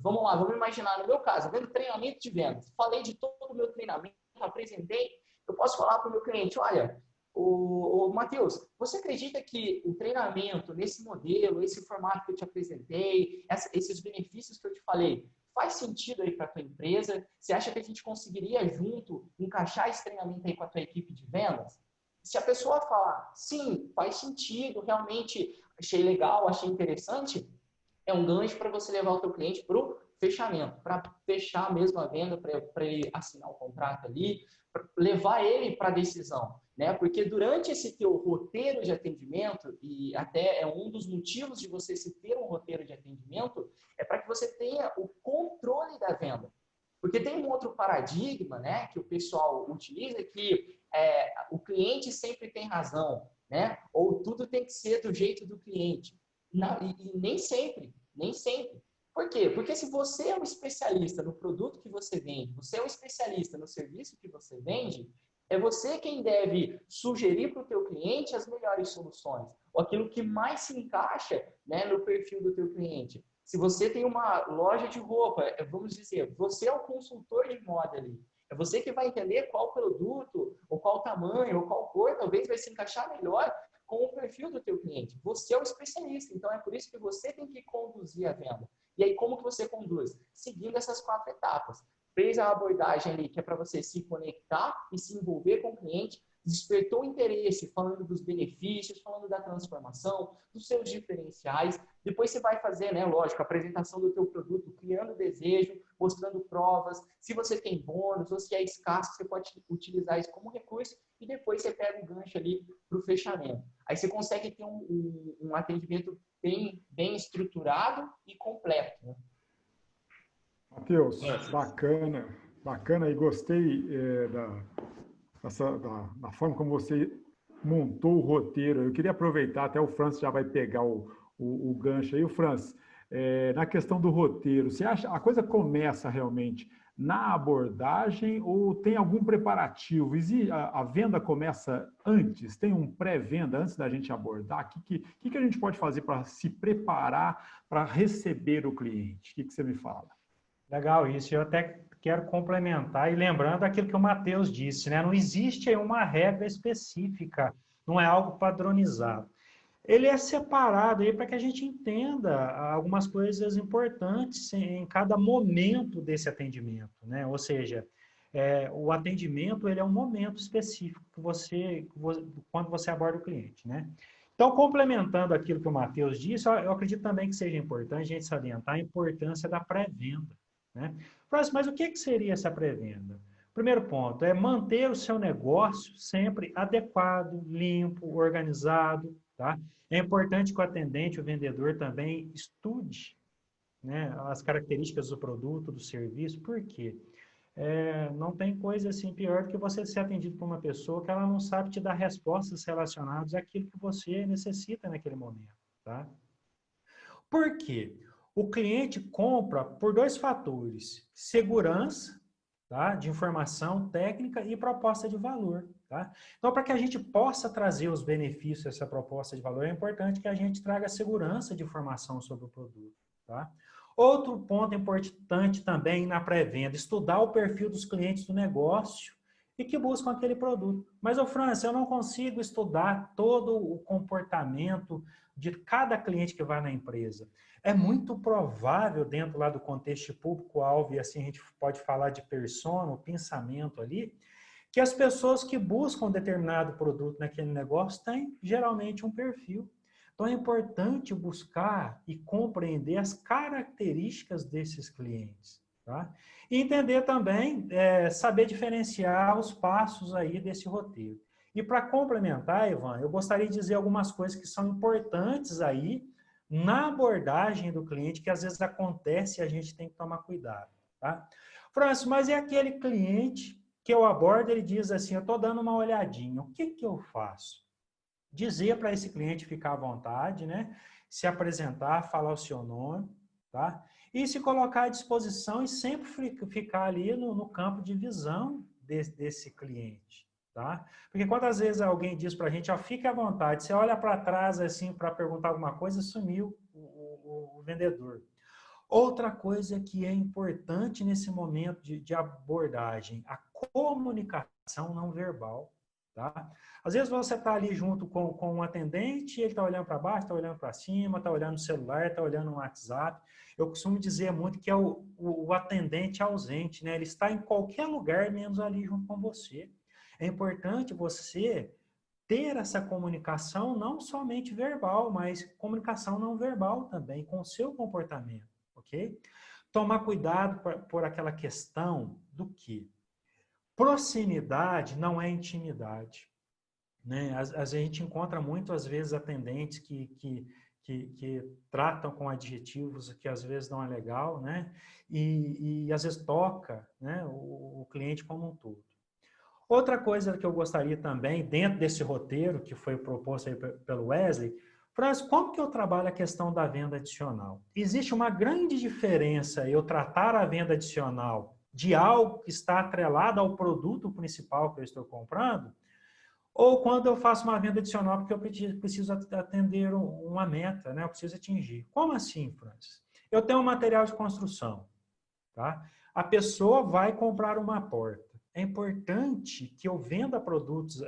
S2: vamos lá, vamos imaginar no meu caso, vendo treinamento de vendas. Falei de todo o meu treinamento, apresentei, eu posso falar para o meu cliente, olha, Matheus, você acredita que o treinamento nesse modelo, esse formato que eu te apresentei, esses benefícios que eu te falei, faz sentido aí para a tua empresa? Você acha que a gente conseguiria junto encaixar esse treinamento aí com a tua equipe de vendas? Se a pessoa falar, sim, faz sentido, realmente achei legal, achei interessante, é um gancho para você levar o teu cliente para o fechamento, para fechar mesmo a venda, para ele assinar o contrato ali, para levar ele para a decisão, né? Porque durante esse teu roteiro de atendimento, e até é um dos motivos de você se ter um roteiro de atendimento, é para que você tenha o controle da venda. Porque tem um outro paradigma, né, que o pessoal utiliza, que o cliente sempre tem razão, né? Ou tudo tem que ser do jeito do cliente. E nem sempre, nem sempre. Por quê? Porque se você é um especialista no produto que você vende, você é um especialista no serviço que você vende, é você quem deve sugerir para o teu cliente as melhores soluções, ou aquilo que mais se encaixa, né, no perfil do teu cliente. Se você tem uma loja de roupa, vamos dizer, você é o consultor de moda ali. É você que vai entender qual produto, ou qual tamanho, ou qual cor, talvez vai se encaixar melhor com o perfil do teu cliente. Você é o especialista, então é por isso que você tem que conduzir a venda. E aí, como que você conduz? Seguindo essas 4 etapas. Fez a abordagem ali, que é para você se conectar e se envolver com o cliente, despertou o interesse, falando dos benefícios, falando da transformação, dos seus diferenciais. Depois você vai fazer, né, lógico, a apresentação do teu produto, criando desejo, mostrando provas. Se você tem bônus ou se é escasso, você pode utilizar isso como recurso e depois você pega um gancho ali para o fechamento. Aí você consegue ter um atendimento bem estruturado e completo, né?
S5: Matheus, bacana, bacana, e gostei da forma como você montou o roteiro. Eu queria aproveitar, até o Francis já vai pegar o gancho aí. O Francis, na questão do roteiro, você acha a coisa começa realmente na abordagem ou tem algum preparativo? A venda começa antes? Tem um pré-venda antes da gente abordar? O que a gente pode fazer para se preparar para receber o cliente? O que você me fala?
S4: Legal isso. Eu até quero complementar e lembrando aquilo que o Matheus disse, né? Não existe aí uma regra específica, não é algo padronizado. Ele é separado aí para que a gente entenda algumas coisas importantes em cada momento desse atendimento, né? Ou seja, o atendimento ele é um momento específico quando você aborda o cliente, né? Então, complementando aquilo que o Matheus disse, eu acredito também que seja importante a gente salientar a importância da pré-venda, né? Mas o que seria essa pré-venda? Primeiro ponto é manter o seu negócio sempre adequado, limpo, organizado, tá? É importante que o atendente, o vendedor também estude, né, as características do produto, do serviço. Por quê? Não tem coisa assim pior do que você ser atendido por uma pessoa que ela não sabe te dar respostas relacionadas àquilo que você necessita naquele momento, tá? Por quê? O cliente compra por dois fatores: segurança, tá, de informação técnica e proposta de valor. Tá? Então, para que a gente possa trazer os benefícios dessa proposta de valor, é importante que a gente traga segurança de informação sobre o produto. Tá? Outro ponto importante também na pré-venda: estudar o perfil dos clientes do negócio e que buscam aquele produto. Mas, Francis, eu não consigo estudar todo o comportamento de cada cliente que vai na empresa. É muito provável, dentro lá do contexto público-alvo, e assim a gente pode falar de persona, o pensamento ali, que as pessoas que buscam determinado produto naquele negócio têm geralmente um perfil. Então é importante buscar e compreender as características desses clientes. Tá? E entender também, saber diferenciar os passos aí desse roteiro. E para complementar, Ivan, eu gostaria de dizer algumas coisas que são importantes aí na abordagem do cliente, que às vezes acontece e a gente tem que tomar cuidado. Tá? Francis, mas é aquele cliente que eu abordo, ele diz assim, eu estou dando uma olhadinha, o que eu faço? Dizer para esse cliente ficar à vontade, né? Se apresentar, falar o seu nome, tá? E se colocar à disposição e sempre ficar ali no campo de visão desse cliente, tá? Porque quantas vezes alguém diz para a gente, ó, fique à vontade, você olha para trás assim para perguntar alguma coisa, sumiu o vendedor. Outra coisa que é importante nesse momento de abordagem, a comunicação não verbal, tá? Às vezes você está ali junto com um atendente, ele está olhando para baixo, está olhando para cima, está olhando no celular, está olhando no WhatsApp. Eu costumo dizer muito que é o atendente ausente, né? Ele está em qualquer lugar, menos ali junto com você. É importante você ter essa comunicação não somente verbal, mas comunicação não verbal também, com o seu comportamento, ok? Tomar cuidado por aquela questão do que proximidade não é intimidade. Né? A gente encontra muitas vezes atendentes que tratam com adjetivos que às vezes não é legal, né? E às vezes toca, né, o cliente como um todo. Outra coisa que eu gostaria também, dentro desse roteiro que foi proposto aí pelo Wesley, Francis, como que eu trabalho a questão da venda adicional? Existe uma grande diferença eu tratar a venda adicional de algo que está atrelado ao produto principal que eu estou comprando, ou quando eu faço uma venda adicional porque eu preciso atender uma meta, né? Eu preciso atingir. Como assim, Francis? Eu tenho um material de construção, tá? A pessoa vai comprar uma porta. É importante que eu venda produtos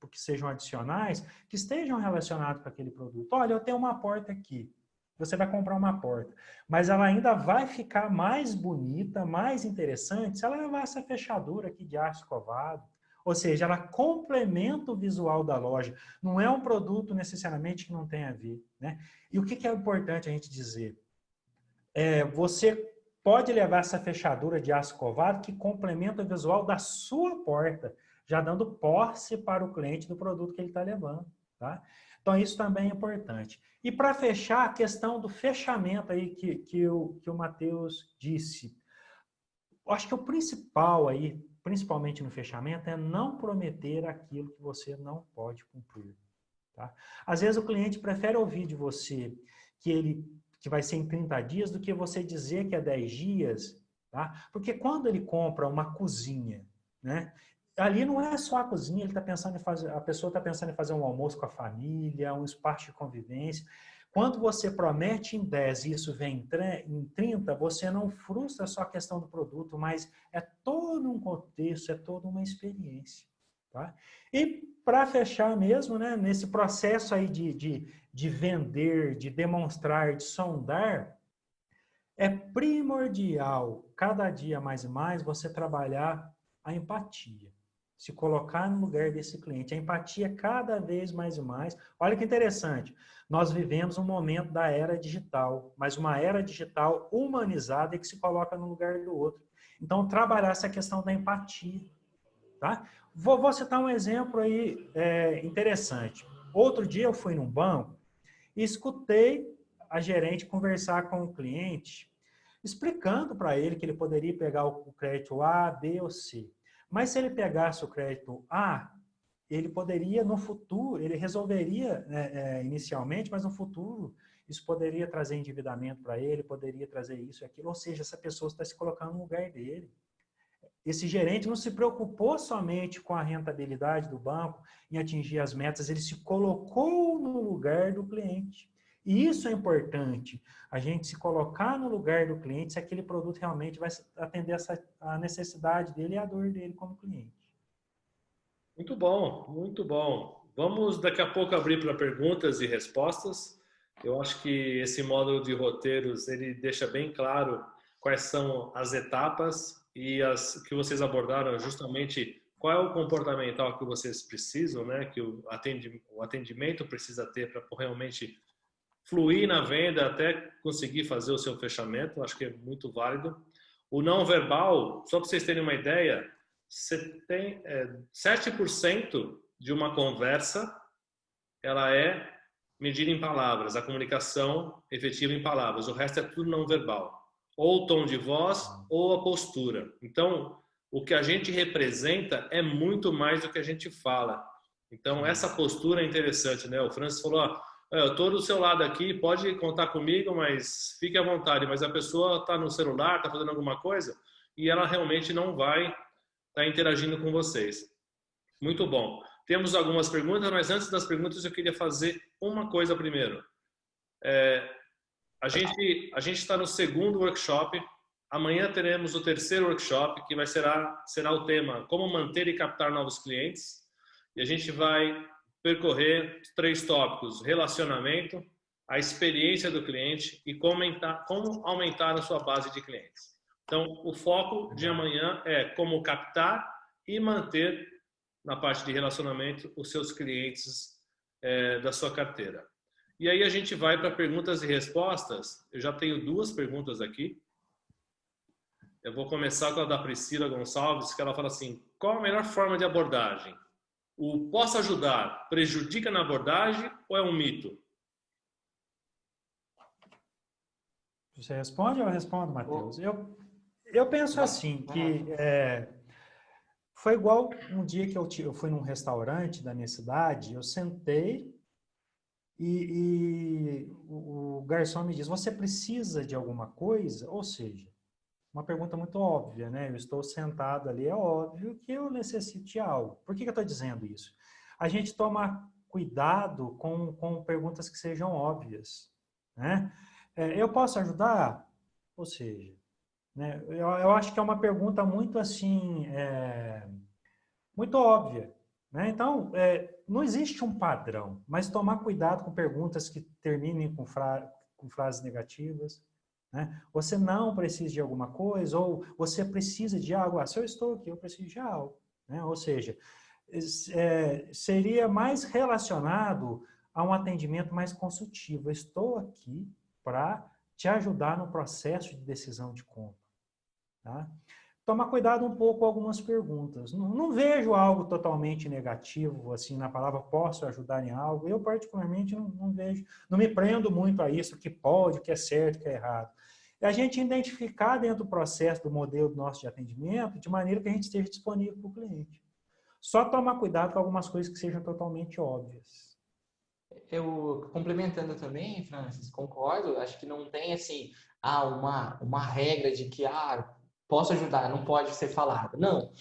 S4: que sejam adicionais, que estejam relacionados com aquele produto. Olha, eu tenho uma porta aqui. Você vai comprar uma porta, mas ela ainda vai ficar mais bonita, mais interessante se ela levar essa fechadura aqui de aço escovado. Ou seja, ela complementa o visual da loja. Não é um produto necessariamente que não tem a ver, né? E o que é importante a gente dizer? Você pode levar essa fechadura de aço escovado que complementa o visual da sua porta, já dando posse para o cliente do produto que ele está levando, tá? Então, isso também é importante. E para fechar, a questão do fechamento aí que o Matheus disse. acho que o principal aí, principalmente no fechamento, é não prometer aquilo que você não pode cumprir. Tá? Às vezes o cliente prefere ouvir de você que vai ser em 30 dias do que você dizer que é 10 dias, tá? Porque quando ele compra uma cozinha, né? Ali não é só a cozinha, ele tá pensando em fazer, a pessoa está pensando em fazer um almoço com a família, um espaço de convivência. Quando você promete em 10 e isso vem em 30, você não frustra só a questão do produto, mas é todo um contexto, é toda uma experiência. Tá? E para fechar mesmo, né, nesse processo aí de vender, de demonstrar, de sondar, é primordial, cada dia mais e mais, você trabalhar a empatia. Se colocar no lugar desse cliente. A empatia cada vez mais e mais. Olha que interessante. Nós vivemos um momento da era digital, mas uma era digital humanizada e que se coloca no lugar do outro. Então, trabalhar essa questão da empatia. Tá? Vou citar um exemplo aí interessante. Outro dia eu fui num banco e escutei a gerente conversar com o cliente, explicando para ele que ele poderia pegar o crédito A, B ou C. Mas se ele pegasse o crédito A, ele poderia no futuro, ele resolveria inicialmente, mas no futuro isso poderia trazer endividamento para ele, poderia trazer isso e aquilo. Ou seja, essa pessoa está se colocando no lugar dele. Esse gerente não se preocupou somente com a rentabilidade do banco, em atingir as metas, ele se colocou no lugar do cliente. E isso é importante, a gente se colocar no lugar do cliente se aquele produto realmente vai atender a necessidade dele e a dor dele como cliente.
S1: Muito bom, muito bom. Vamos daqui a pouco abrir para perguntas e respostas. Eu acho que esse módulo de roteiros, ele deixa bem claro quais são as etapas e as que vocês abordaram justamente qual é o comportamental que vocês precisam, né? Que o atendimento precisa ter para realmente fluir na venda até conseguir fazer o seu fechamento. Acho que é muito válido. O não verbal, só para vocês terem uma ideia, você tem 7% de uma conversa, ela é medida em palavras, a comunicação efetiva em palavras. O resto é tudo não verbal. Ou o tom de voz ou a postura. Então, o que a gente representa é muito mais do que a gente fala. Então, essa postura é interessante, né? O Francis falou, eu estou do seu lado aqui, pode contar comigo, mas fique à vontade. Mas a pessoa está no celular, está fazendo alguma coisa e ela realmente não vai estar interagindo com vocês. Muito bom. Temos algumas perguntas, mas antes das perguntas eu queria fazer uma coisa primeiro. A gente está no segundo workshop. Amanhã teremos o terceiro workshop, que será o tema Como manter e captar novos clientes. E a gente vai percorrer 3 tópicos: relacionamento, a experiência do cliente e como aumentar a sua base de clientes. Então, o foco de amanhã é como captar e manter, na parte de relacionamento, os seus clientes da sua carteira. E aí a gente vai para perguntas e respostas. Eu já tenho 2 perguntas aqui. Eu vou começar com a da Priscila Gonçalves, que ela fala assim: qual a melhor forma de abordagem? O posso ajudar prejudica na abordagem ou é um mito?
S4: Você responde ou eu respondo, Matheus? Eu penso assim, que foi igual um dia que eu fui num restaurante da minha cidade, eu sentei e o garçom me diz, você precisa de alguma coisa? Ou seja, uma pergunta muito óbvia, né? Eu estou sentado ali, é óbvio que eu necessito de algo. Por que eu estou dizendo isso? A gente toma cuidado com perguntas que sejam óbvias, né? Eu posso ajudar? Ou seja, né? Eu acho que é uma pergunta muito assim, muito óbvia, né? Então, não existe um padrão, mas tomar cuidado com perguntas que terminem com frases negativas, né? Você não precisa de alguma coisa, ou você precisa de algo. Se eu estou aqui, eu preciso de algo, né? Ou seja, seria mais relacionado a um atendimento mais consultivo. Eu estou aqui para te ajudar no processo de decisão de compra. Tá? Tomar cuidado um pouco com algumas perguntas. Não vejo algo totalmente negativo assim na palavra posso ajudar em algo. Eu particularmente não vejo, não me prendo muito a isso, que pode, que é certo, que é errado. é a gente identificar dentro do processo do modelo nosso de atendimento de maneira que a gente esteja disponível para o cliente. Só tomar cuidado com algumas coisas que sejam totalmente óbvias.
S2: Eu, complementando também, Francis, concordo, acho que não tem, assim, uma regra de que, posso ajudar, não pode ser falado. Não,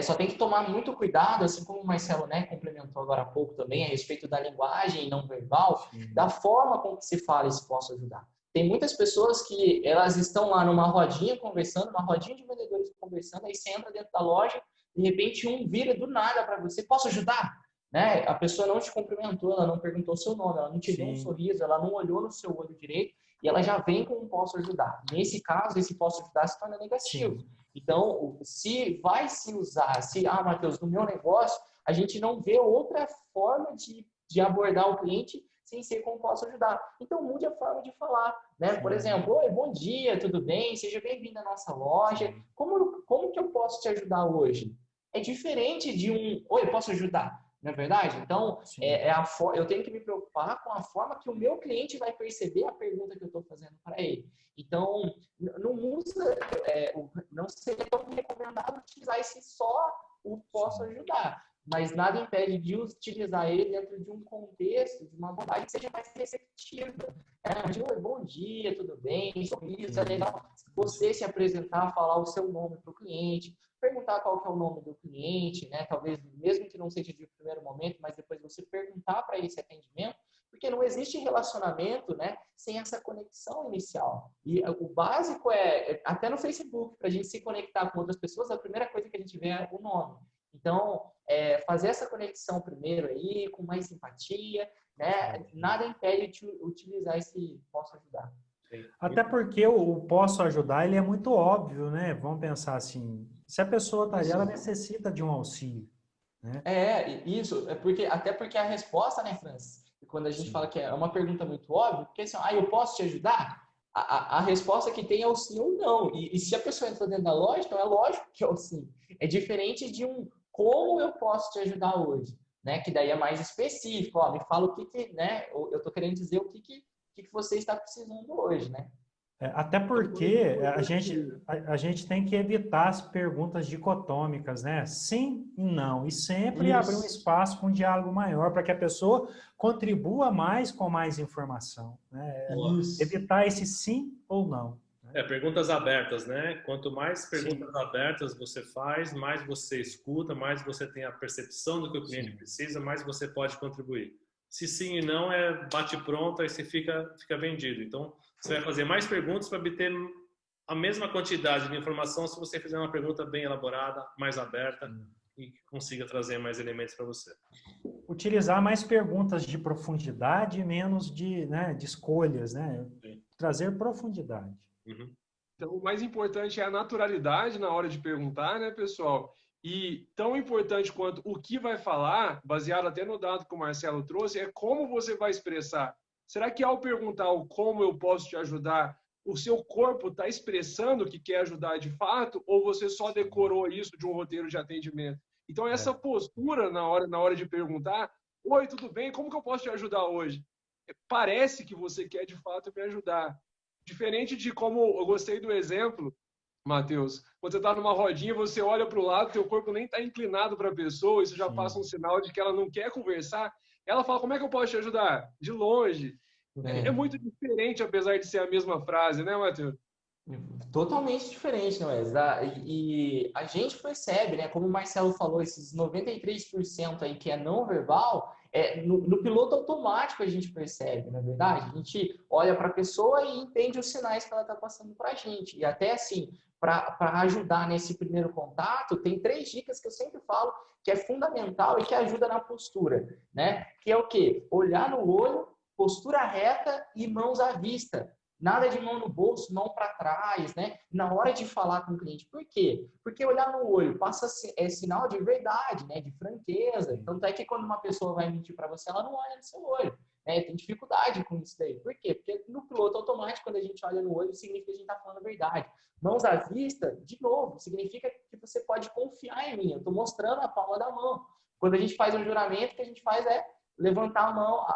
S2: só tem que tomar muito cuidado, assim como o Marcelo, né, complementou agora há pouco também, a respeito da linguagem não verbal, da forma com que se fala esse posso ajudar. Tem muitas pessoas que elas estão lá numa rodinha conversando, uma rodinha de vendedores conversando, aí você entra dentro da loja, de repente um vira do nada para você, posso ajudar? Né? A pessoa não te cumprimentou, ela não perguntou seu nome, ela não te deu um sorriso, ela não olhou no seu olho direito e ela já vem com um posso ajudar. Nesse caso, esse posso ajudar se torna negativo. Sim. Então, se vai se usar, Matheus, no meu negócio, a gente não vê outra forma de abordar o cliente sem ser como posso ajudar. Então, mude a forma de falar. Né? Por exemplo, oi, bom dia, tudo bem? Seja bem-vindo à nossa loja. Como que eu posso te ajudar hoje? É diferente de oi, posso ajudar? Não é verdade? Então, eu tenho que me preocupar com a forma que o meu cliente vai perceber a pergunta que eu estou fazendo para ele. Então, não seria tão recomendável utilizar só o posso ajudar, mas nada impede de utilizar ele dentro de um contexto, de uma abordagem que seja mais receptiva. Bom dia, tudo bem? Sorriso, é legal você se apresentar, falar o seu nome para o cliente, perguntar qual que é o nome do cliente, né? Talvez mesmo que não seja de primeiro momento, mas depois você perguntar para esse atendimento, porque não existe relacionamento, né, sem essa conexão inicial. E o básico até no Facebook, para a gente se conectar com outras pessoas, a primeira coisa que a gente vê é o nome. Então, fazer essa conexão primeiro aí, com mais simpatia, né? Nada impede de utilizar esse posso ajudar.
S4: Até porque o posso ajudar, ele é muito óbvio, né? Vamos pensar assim, se a pessoa está ali, ela necessita de um auxílio, né?
S2: Isso, até porque a resposta, né, Francis, quando a gente fala que é uma pergunta muito óbvia, porque assim, eu posso te ajudar? A resposta que tem é o sim ou não. E se a pessoa entrou dentro da loja, então é lógico que é o sim. É diferente de como eu posso te ajudar hoje, né? Que daí é mais específico, me fala o que né? Eu tô querendo dizer o que você está precisando hoje, né?
S4: Até porque a gente tem que evitar as perguntas dicotômicas, né? Sim e não. E sempre abrir um espaço para um diálogo maior, para que a pessoa contribua mais com mais informação. Né? Evitar esse sim ou não. Né?
S1: Perguntas abertas, né? Quanto mais perguntas abertas você faz, mais você escuta, mais você tem a percepção do que o cliente precisa, mais você pode contribuir. Se sim e não, bate pronto, aí você fica vendido. Então, você vai fazer mais perguntas para obter a mesma quantidade de informação se você fizer uma pergunta bem elaborada, mais aberta e que consiga trazer mais elementos para você.
S4: Utilizar mais perguntas de profundidade e menos de escolhas, né? Trazer profundidade.
S3: Uhum. Então, o mais importante é a naturalidade na hora de perguntar, né, pessoal? E tão importante quanto o que vai falar, baseado até no dado que o Marcelo trouxe, é como você vai expressar. Será que ao perguntar o como eu posso te ajudar, o seu corpo está expressando que quer ajudar de fato, ou você só decorou isso de um roteiro de atendimento? Então, essa postura na hora de perguntar, oi, tudo bem? Como que eu posso te ajudar hoje? Parece que você quer de fato me ajudar. Diferente de como eu gostei do exemplo, Matheus, quando você está numa rodinha, você olha para o lado, teu corpo nem está inclinado para a pessoa, isso já passa um sinal de que ela não quer conversar. Ela fala, como é que eu posso te ajudar? De longe. É muito diferente, apesar de ser a mesma frase, né, Matheus?
S2: Totalmente diferente, não é? E a gente percebe, né, como o Marcelo falou, esses 93% aí que é não verbal, no piloto automático a gente percebe, não é verdade? A gente olha para a pessoa e entende os sinais que ela está passando para a gente. E até assim, para ajudar nesse primeiro contato, tem 3 dicas que eu sempre falo que é fundamental e que ajuda na postura, né? Que é o quê? Olhar no olho, postura reta e mãos à vista. Nada de mão no bolso, mão para trás, né? Na hora de falar com o cliente. Por quê? Porque olhar no olho passa sinal de verdade, né? De franqueza. Tanto é que quando uma pessoa vai mentir para você, ela não olha no seu olho. Né? Tem dificuldade com isso daí. Por quê? Porque no piloto automático, quando a gente olha no olho, significa que a gente está falando a verdade. Mãos à vista, de novo, significa que você pode confiar em mim. Eu estou mostrando a palma da mão. Quando a gente faz um juramento, o que a gente faz é levantar a mão,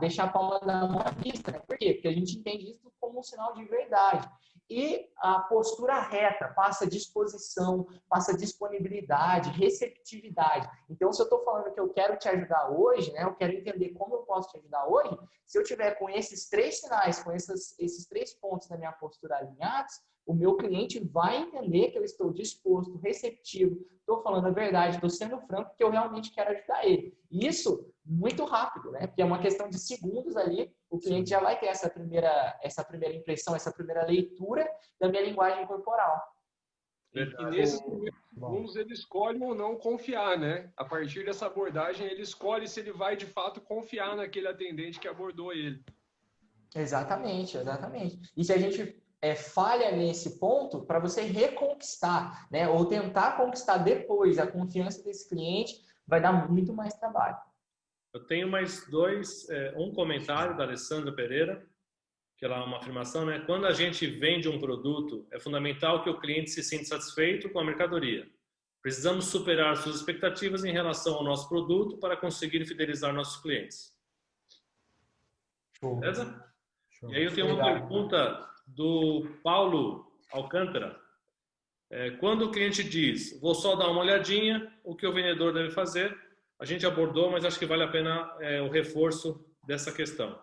S2: deixar a palma da mão à vista. Né? Por quê? Porque a gente entende isso como como um sinal de verdade. E a postura reta passa disposição, passa disponibilidade, receptividade. Então, se eu estou falando que eu quero te ajudar hoje, né, eu quero entender como eu posso te ajudar hoje, se eu tiver com esses 3 sinais, com esses 3 pontos da minha postura alinhados, o meu cliente vai entender que eu estou disposto, receptivo, estou falando a verdade, estou sendo franco, que eu realmente quero ajudar ele. Isso muito rápido, né? Porque é uma questão de segundos ali, o cliente já vai ter essa primeira impressão, essa primeira leitura da minha linguagem corporal.
S3: E nesses primeiros segundos ele escolhe ou não confiar, né? A partir dessa abordagem, ele escolhe se ele vai de fato confiar naquele atendente que abordou ele.
S2: Exatamente, exatamente. E se a gente falha nesse ponto, para você reconquistar, né? Ou tentar conquistar depois a confiança desse cliente, vai dar muito mais trabalho.
S1: Eu tenho mais 2, um comentário da Alessandra Pereira, que ela é uma afirmação, né? Quando a gente vende um produto, é fundamental que o cliente se sinta satisfeito com a mercadoria. Precisamos superar suas expectativas em relação ao nosso produto para conseguir fidelizar nossos clientes. Beleza? E aí eu tenho uma pergunta do Paulo Alcântara. Quando o cliente diz, vou só dar uma olhadinha, o que o vendedor deve fazer? A gente abordou, mas acho que vale a pena o reforço dessa questão.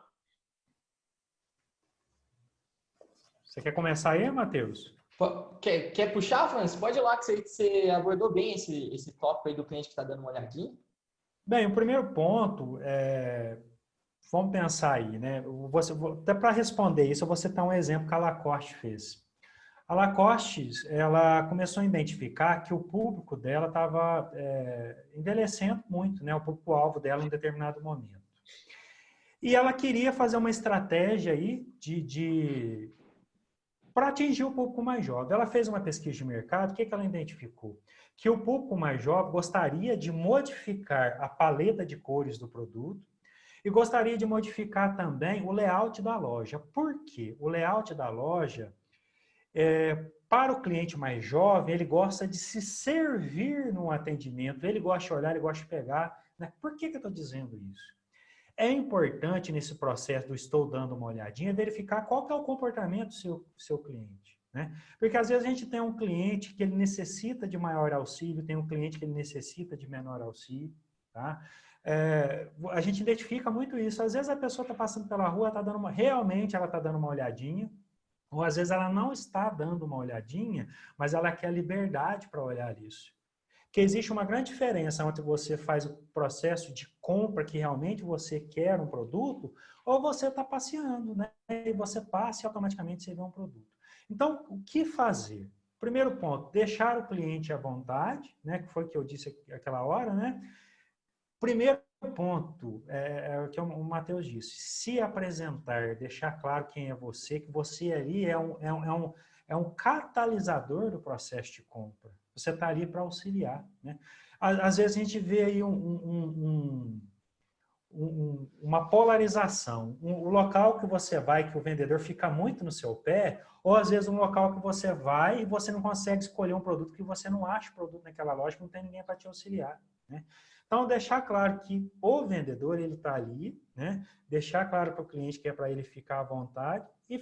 S4: Você quer começar aí, Matheus?
S2: Quer puxar, Francis? Pode ir lá que você abordou bem esse tópico aí do cliente que está dando uma olhadinha.
S4: Bem, o primeiro ponto vamos pensar aí, né? Até para responder isso, eu vou citar um exemplo que a Lacoste fez. A Lacoste, ela começou a identificar que o público dela estava envelhecendo muito, né? O público-alvo dela em um determinado momento. E ela queria fazer uma estratégia aí para atingir o público mais jovem. Ela fez uma pesquisa de mercado, o que ela identificou? Que o público mais jovem gostaria de modificar a paleta de cores do produto e gostaria de modificar também o layout da loja. Por quê? O layout da loja, para o cliente mais jovem, ele gosta de se servir no atendimento, ele gosta de olhar, ele gosta de pegar. Né? Por que eu estou dizendo isso? É importante nesse processo do estou dando uma olhadinha, verificar qual que é o comportamento do seu cliente. Né? Porque às vezes a gente tem um cliente que ele necessita de maior auxílio, tem um cliente que ele necessita de menor auxílio. Tá? A gente identifica muito isso. Às vezes a pessoa está passando pela rua, realmente ela está dando uma olhadinha, ou às vezes ela não está dando uma olhadinha, mas ela quer liberdade para olhar isso. Que existe uma grande diferença entre você faz o processo de compra que realmente você quer um produto, ou você está passeando, né? E você passa e automaticamente você vê um produto. Então, o que fazer? Primeiro ponto, deixar o cliente à vontade, né? Que foi o que eu disse aquela hora, né? Primeiro ponto, é o que o Matheus disse, se apresentar, deixar claro quem é você, que você ali é um catalisador do processo de compra. Você está ali para auxiliar. Né? Às vezes a gente vê aí uma polarização. O local que você vai, que o vendedor fica muito no seu pé, ou às vezes um local que você vai e você não consegue escolher um produto que você não acha produto naquela loja, não tem ninguém para te auxiliar. Né? Então, deixar claro que o vendedor ele está ali, né? Deixar claro para o cliente que é para ele ficar à vontade e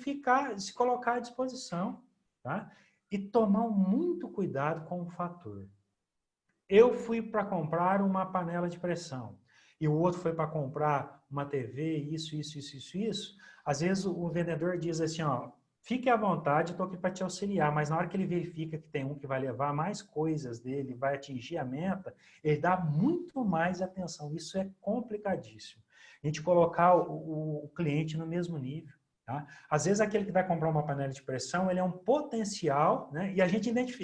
S4: se colocar à disposição. Tá? E tomar muito cuidado com o fator. Eu fui para comprar uma panela de pressão e o outro foi para comprar uma TV, isso. Às vezes o vendedor diz assim, ó, fique à vontade, estou aqui para te auxiliar, mas na hora que ele verifica que tem um que vai levar mais coisas dele, vai atingir a meta, ele dá muito mais atenção. Isso é complicadíssimo. A gente colocar o cliente no mesmo nível. Tá? Às vezes aquele que vai comprar uma panela de pressão, ele é um potencial, né? E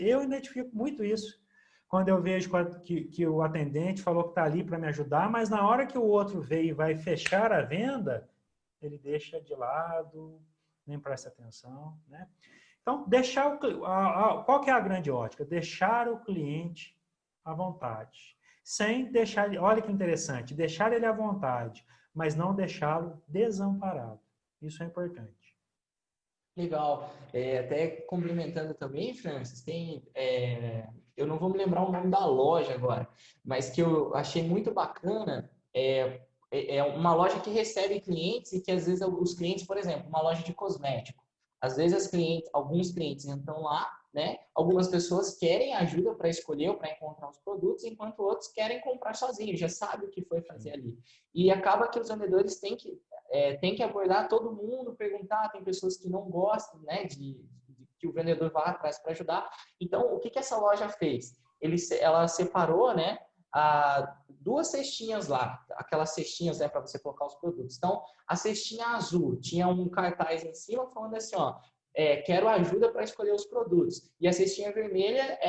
S4: eu identifico muito isso. Quando eu vejo que o atendente falou que está ali para me ajudar, mas na hora que o outro veio e vai fechar a venda, ele deixa de lado, nem presta atenção. Né? Então, qual que é a grande ótica? Deixar o cliente à vontade. Sem deixar, olha que interessante, deixar ele à vontade, mas não deixá-lo desamparado. Isso é importante.
S2: Legal. Até complementando também, Francis, eu não vou me lembrar o nome da loja agora, mas que eu achei muito bacana, é uma loja que recebe clientes e que às vezes os clientes, por exemplo, uma loja de cosmético, Às vezes alguns clientes entram lá, né? Algumas pessoas querem ajuda para escolher ou para encontrar os produtos, enquanto outros querem comprar sozinhos, já sabe o que foi fazer ali. E acaba que os vendedores têm que abordar todo mundo, perguntar, tem pessoas que não gostam, né, de que o vendedor vá atrás para ajudar. Então, o que essa loja fez? Ela separou, né, duas cestinhas lá, aquelas cestinhas, né, para você colocar os produtos. Então, a cestinha azul tinha um cartaz em cima falando assim, ó, quero ajuda para escolher os produtos. E a cestinha vermelha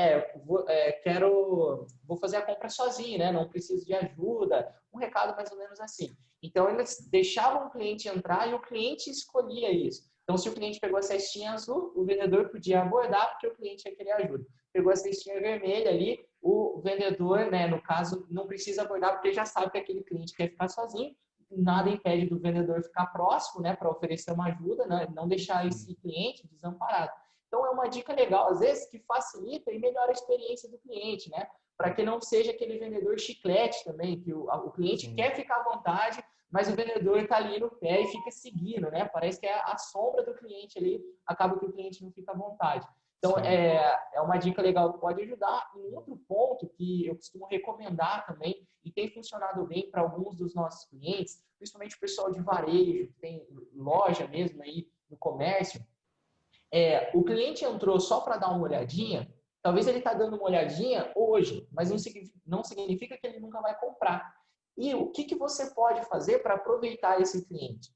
S2: vou fazer a compra sozinho, né? Não preciso de ajuda. Um recado mais ou menos assim. Então, eles deixavam o cliente entrar e o cliente escolhia isso. Então, se o cliente pegou a cestinha azul, o vendedor podia abordar porque o cliente ia querer ajuda. Pegou a cestinha vermelha ali, o vendedor, né, no caso, não precisa abordar porque já sabe que aquele cliente quer ficar sozinho. Nada impede do vendedor ficar próximo, né, para oferecer uma ajuda, né, não deixar esse cliente desamparado. Então, é uma dica legal, às vezes, que facilita e melhora a experiência do cliente, né, para que não seja aquele vendedor chiclete também, que o cliente quer ficar à vontade, mas o vendedor está ali no pé e fica seguindo, né, parece que é a sombra do cliente ali, acaba que o cliente não fica à vontade. Então, é uma dica legal que pode ajudar. E um outro ponto que eu costumo recomendar também, e tem funcionado bem para alguns dos nossos clientes, principalmente o pessoal de varejo, que tem loja mesmo aí no comércio, o cliente entrou só para dar uma olhadinha, talvez ele está dando uma olhadinha hoje, mas não significa que ele nunca vai comprar. E o que você pode fazer para aproveitar esse cliente?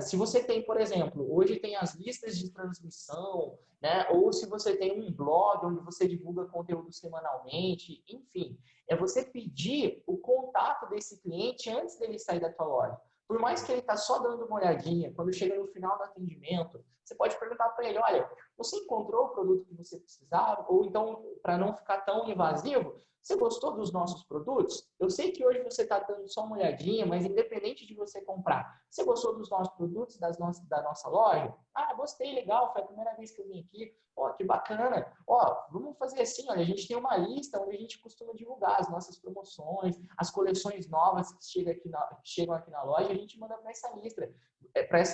S2: Se você tem, por exemplo, hoje tem as listas de transmissão, né? Ou se você tem um blog onde você divulga conteúdo semanalmente, enfim, é você pedir o contato desse cliente antes dele sair da tua loja. Por mais que ele está só dando uma olhadinha, quando chega no final do atendimento, você pode perguntar para ele, olha, você encontrou o produto que você precisava? Ou então, para não ficar tão invasivo, você gostou dos nossos produtos? Eu sei que hoje você está dando só uma olhadinha, mas independente de você comprar, você gostou dos nossos produtos, da nossa loja? Ah, gostei, legal, foi a primeira vez que eu vim aqui. Ó, que bacana. Ó, vamos fazer assim, olha, a gente tem uma lista onde a gente costuma divulgar as nossas promoções, as coleções novas que chegam aqui na loja, a gente manda para essa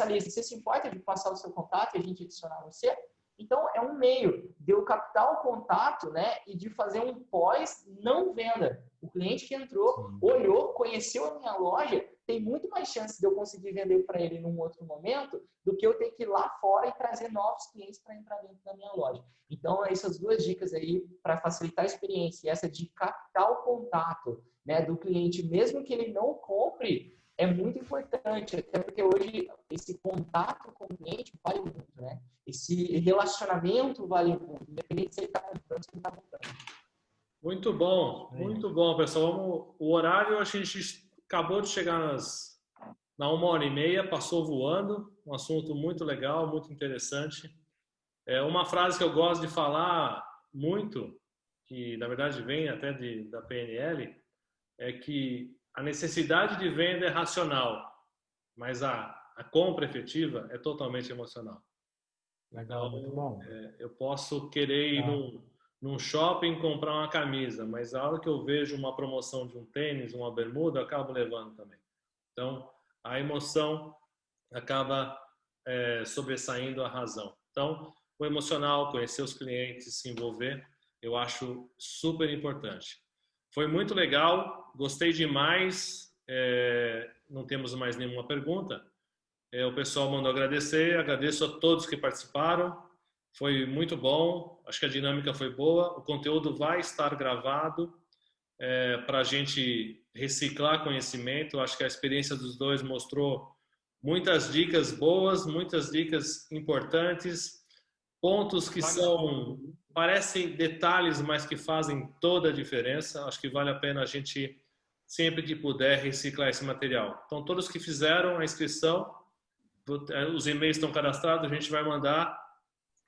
S2: lista. Você se importa de passar o seu contato e a gente adicionar você? Então, é um meio de eu captar o contato, né, e de fazer um pós não venda. O cliente que entrou, olhou, conheceu a minha loja, tem muito mais chance de eu conseguir vender para ele num outro momento do que eu ter que ir lá fora e trazer novos clientes para entrar dentro da minha loja. Então, essas duas dicas aí para facilitar a experiência, essa de captar o contato, né, do cliente, mesmo que ele não compre, é muito importante, até porque hoje esse contato com o cliente vale muito, né? Esse relacionamento vale muito, independente se ele está comprando ou se ele está comprando.
S1: Muito bom, pessoal. O horário, a gente acabou de chegar na 1h30, passou voando, um assunto muito legal, muito interessante. Uma frase que eu gosto de falar muito, que na verdade vem até da PNL, é que a necessidade de venda é racional, mas a compra efetiva é totalmente emocional.
S4: Legal,
S1: então,
S4: muito bom.
S1: Eu posso querer ir num shopping comprar uma camisa, mas a hora que eu vejo uma promoção de um tênis, uma bermuda, eu acabo levando também. Então, a emoção acaba sobressaindo a razão. Então, o emocional, conhecer os clientes, se envolver, eu acho super importante. Foi muito legal, gostei demais. Não temos mais nenhuma pergunta. O pessoal mandou agradecer, agradeço a todos que participaram. Foi muito bom, acho que a dinâmica foi boa. O conteúdo vai estar gravado para a gente reciclar conhecimento. Acho que a experiência dos dois mostrou muitas dicas boas, muitas dicas importantes, pontos que parecem detalhes, mas que fazem toda a diferença. Acho que vale a pena a gente, sempre que puder, reciclar esse material. Então, todos que fizeram a inscrição, os e-mails estão cadastrados, a gente vai mandar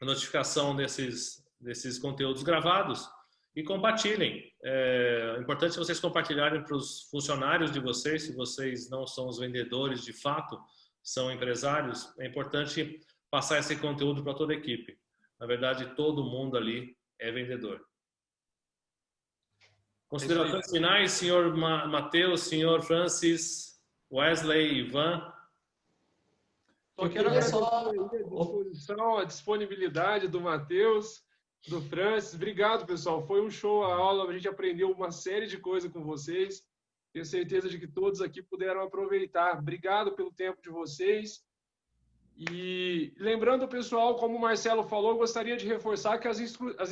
S1: a notificação desses conteúdos gravados e compartilhem. É importante vocês compartilharem para os funcionários de vocês, se vocês não são os vendedores de fato, são empresários, é importante passar esse conteúdo para toda a equipe. Na verdade, todo mundo ali é vendedor. Considerações finais, senhor Matheus, senhor Francis, Wesley, Ivan?
S3: Só quero agradecer a disposição, a disponibilidade do Matheus, do Francis. Obrigado, pessoal. Foi um show a aula. A gente aprendeu uma série de coisas com vocês. Tenho certeza de que todos aqui puderam aproveitar. Obrigado pelo tempo de vocês. E lembrando, pessoal, como o Marcelo falou, eu gostaria de reforçar que as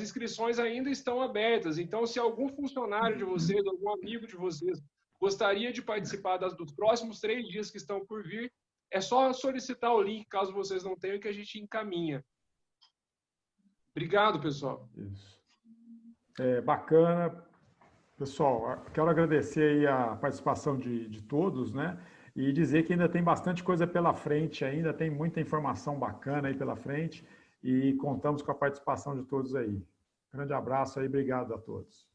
S3: inscrições ainda estão abertas. Então, se algum funcionário de vocês, algum amigo de vocês, gostaria de participar dos próximos 3 dias que estão por vir, é só solicitar o link, caso vocês não tenham, que a gente encaminha. Obrigado, pessoal.
S5: Isso. Bacana. Pessoal, quero agradecer aí a participação de todos, né? E dizer que ainda tem bastante coisa pela frente, ainda tem muita informação bacana aí pela frente e contamos com a participação de todos aí. Grande abraço aí, obrigado a todos.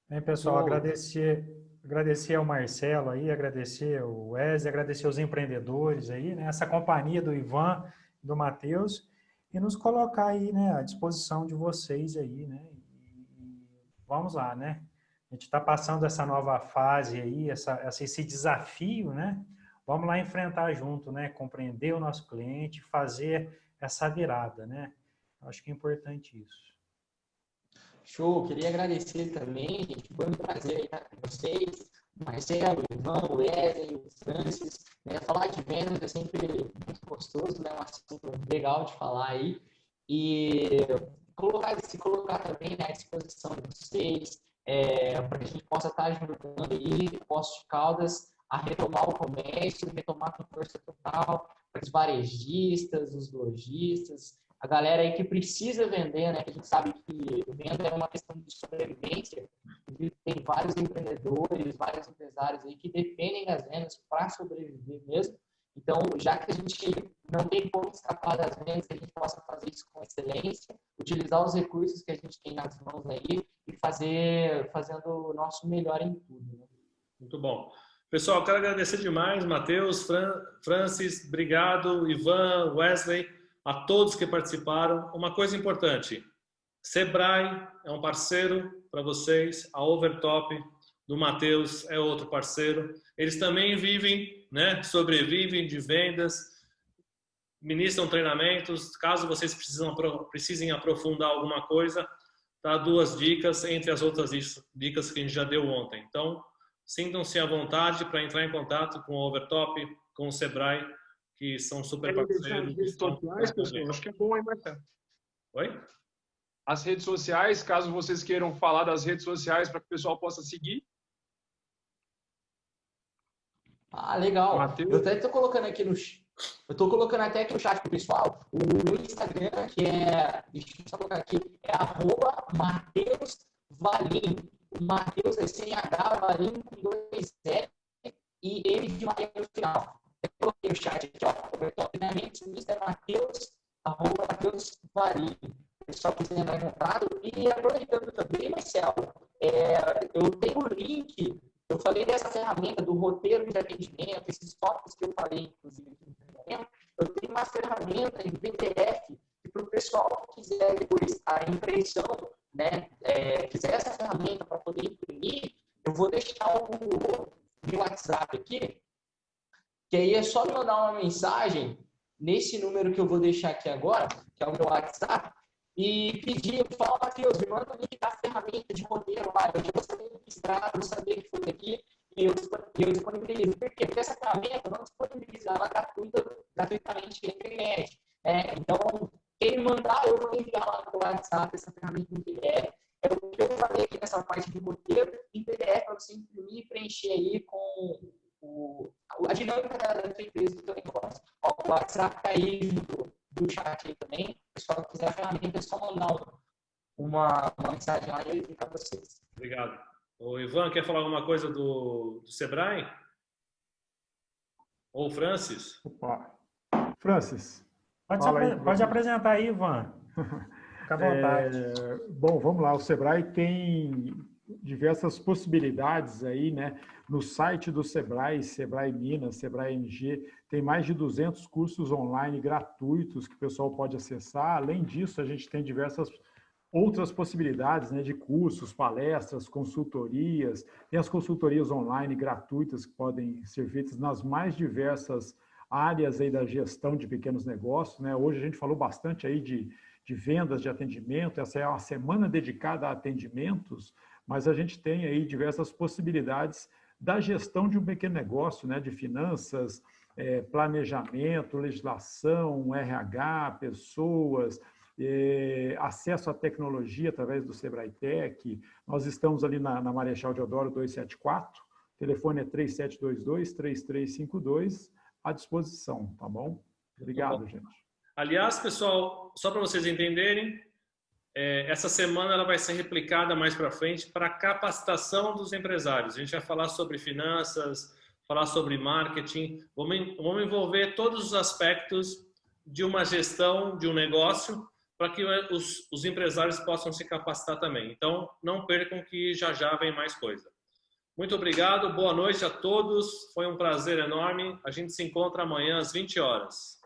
S4: Bem, pessoal, agradecer ao Marcelo aí, agradecer ao Wesley, agradecer aos empreendedores aí, né? Essa companhia do Ivan, do Matheus, e nos colocar aí, né, à disposição de vocês aí, né? E vamos lá, né? A gente está passando essa nova fase aí, esse desafio, né? Vamos lá enfrentar junto, né? Compreender o nosso cliente, fazer essa virada, né? Acho que é importante isso.
S2: Show, queria agradecer também, gente. Foi um prazer estar com vocês. O Marcelo, o Ivan, o Wesley, o Francis. Né? Falar de vendas é sempre muito gostoso, né? Um assunto legal de falar aí. E se colocar também, né, à disposição de vocês, para que a gente possa estar ajudando aí Poços de Caldas a retomar o comércio, retomar com força total para os varejistas, os lojistas, a galera aí que precisa vender, né? Que a gente sabe que venda é uma questão de sobrevivência, e tem vários empreendedores, vários empresários aí que dependem das vendas para sobreviver mesmo. Então, já que a gente não tem como escapar das vendas, que a gente possa fazer isso com excelência, utilizar os recursos que a gente tem nas mãos aí e fazendo o nosso melhor em tudo. Né?
S1: Muito bom. Pessoal, quero agradecer demais, Matheus, Francis, obrigado, Ivan, Wesley, a todos que participaram. Uma coisa importante, Sebrae é um parceiro para vocês, a Overtop do Matheus é outro parceiro. Eles também vivem, né, sobrevivem de vendas, ministram treinamentos. Caso vocês precisem aprofundar alguma coisa, tá 2 dicas entre as outras dicas que a gente já deu ontem. Então, sintam-se à vontade para entrar em contato com o Overtop, com o Sebrae, que são super parceiros.
S3: As redes sociais, pessoal, acho que é bom aí, Marcelo.
S1: Oi?
S3: As redes sociais, caso vocês queiram falar das redes sociais para que o pessoal possa seguir.
S2: Ah, legal.
S3: Mateus.
S2: Eu até estou colocando aqui no chat pro pessoal o Instagram, que deixa eu só colocar aqui, é @MatheusValim. O Matheus é sem H, Valim com 2 L e M de Maria no final. Eu coloquei o chat aqui, ó, treinamentos, o Mr. Matheus, @MatheusValim. O pessoal quiser entrar em contato. E aproveitando também, Marcelo, eu tenho o link. Eu falei dessa ferramenta do roteiro de atendimento, esses tópicos que eu falei, inclusive, eu tenho uma ferramenta em PDF que para o pessoal que quiser depois a impressão, né, quiser essa ferramenta para poder imprimir, eu vou deixar o meu WhatsApp aqui, que aí é só me mandar uma mensagem nesse número que eu vou deixar aqui agora, que é o meu WhatsApp, e pedir, fala, Matheus, me manda o link da ferramenta de roteiro lá, eu já gostaria de registrar, eu sabia que foi aqui, e eu disponibilizo. Por quê? Porque essa ferramenta não disponibiliza ela gratuitamente na internet. Então, quem me mandar, eu vou enviar lá no WhatsApp essa ferramenta em PDF. É o que eu falei aqui nessa parte de roteiro, em PDF, para você imprimir e preencher aí com a dinâmica da sua empresa, do seu negócio. Ó, o WhatsApp está aí junto do chat aí também. Se o pessoal quiser a ferramenta, é só mandar uma mensagem lá e eu envio para vocês.
S1: Obrigado. O Ivan, quer falar alguma coisa do Sebrae? Ou o Francis?
S5: Opa. Francis.
S4: Pode apresentar aí, Ivan. Fica à vontade.
S5: Bom, vamos lá. O Sebrae tem diversas possibilidades aí, né? No site do Sebrae, Sebrae Minas, Sebrae MG, tem mais de 200 cursos online gratuitos que o pessoal pode acessar. Além disso, a gente tem diversas outras possibilidades, né, de cursos, palestras, consultorias. Tem as consultorias online gratuitas que podem ser feitas nas mais diversas áreas aí da gestão de pequenos negócios, né? Hoje a gente falou bastante aí de vendas, de atendimento, essa é uma semana dedicada a atendimentos, mas a gente tem aí diversas possibilidades da gestão de um pequeno negócio, né? De finanças, planejamento, legislação, RH, pessoas, acesso à tecnologia através do Sebrae Tech. Nós estamos ali na Marechal Deodoro 274, o telefone é 3722-3352, à disposição, tá bom? Obrigado, gente.
S1: Aliás, pessoal, só para vocês entenderem, essa semana ela vai ser replicada mais para frente para a capacitação dos empresários. A gente vai falar sobre finanças, falar sobre marketing, vamos envolver todos os aspectos de uma gestão de um negócio para que os empresários possam se capacitar também. Então, não percam que já vem mais coisa. Muito obrigado, boa noite a todos, foi um prazer enorme. A gente se encontra amanhã às 20 horas.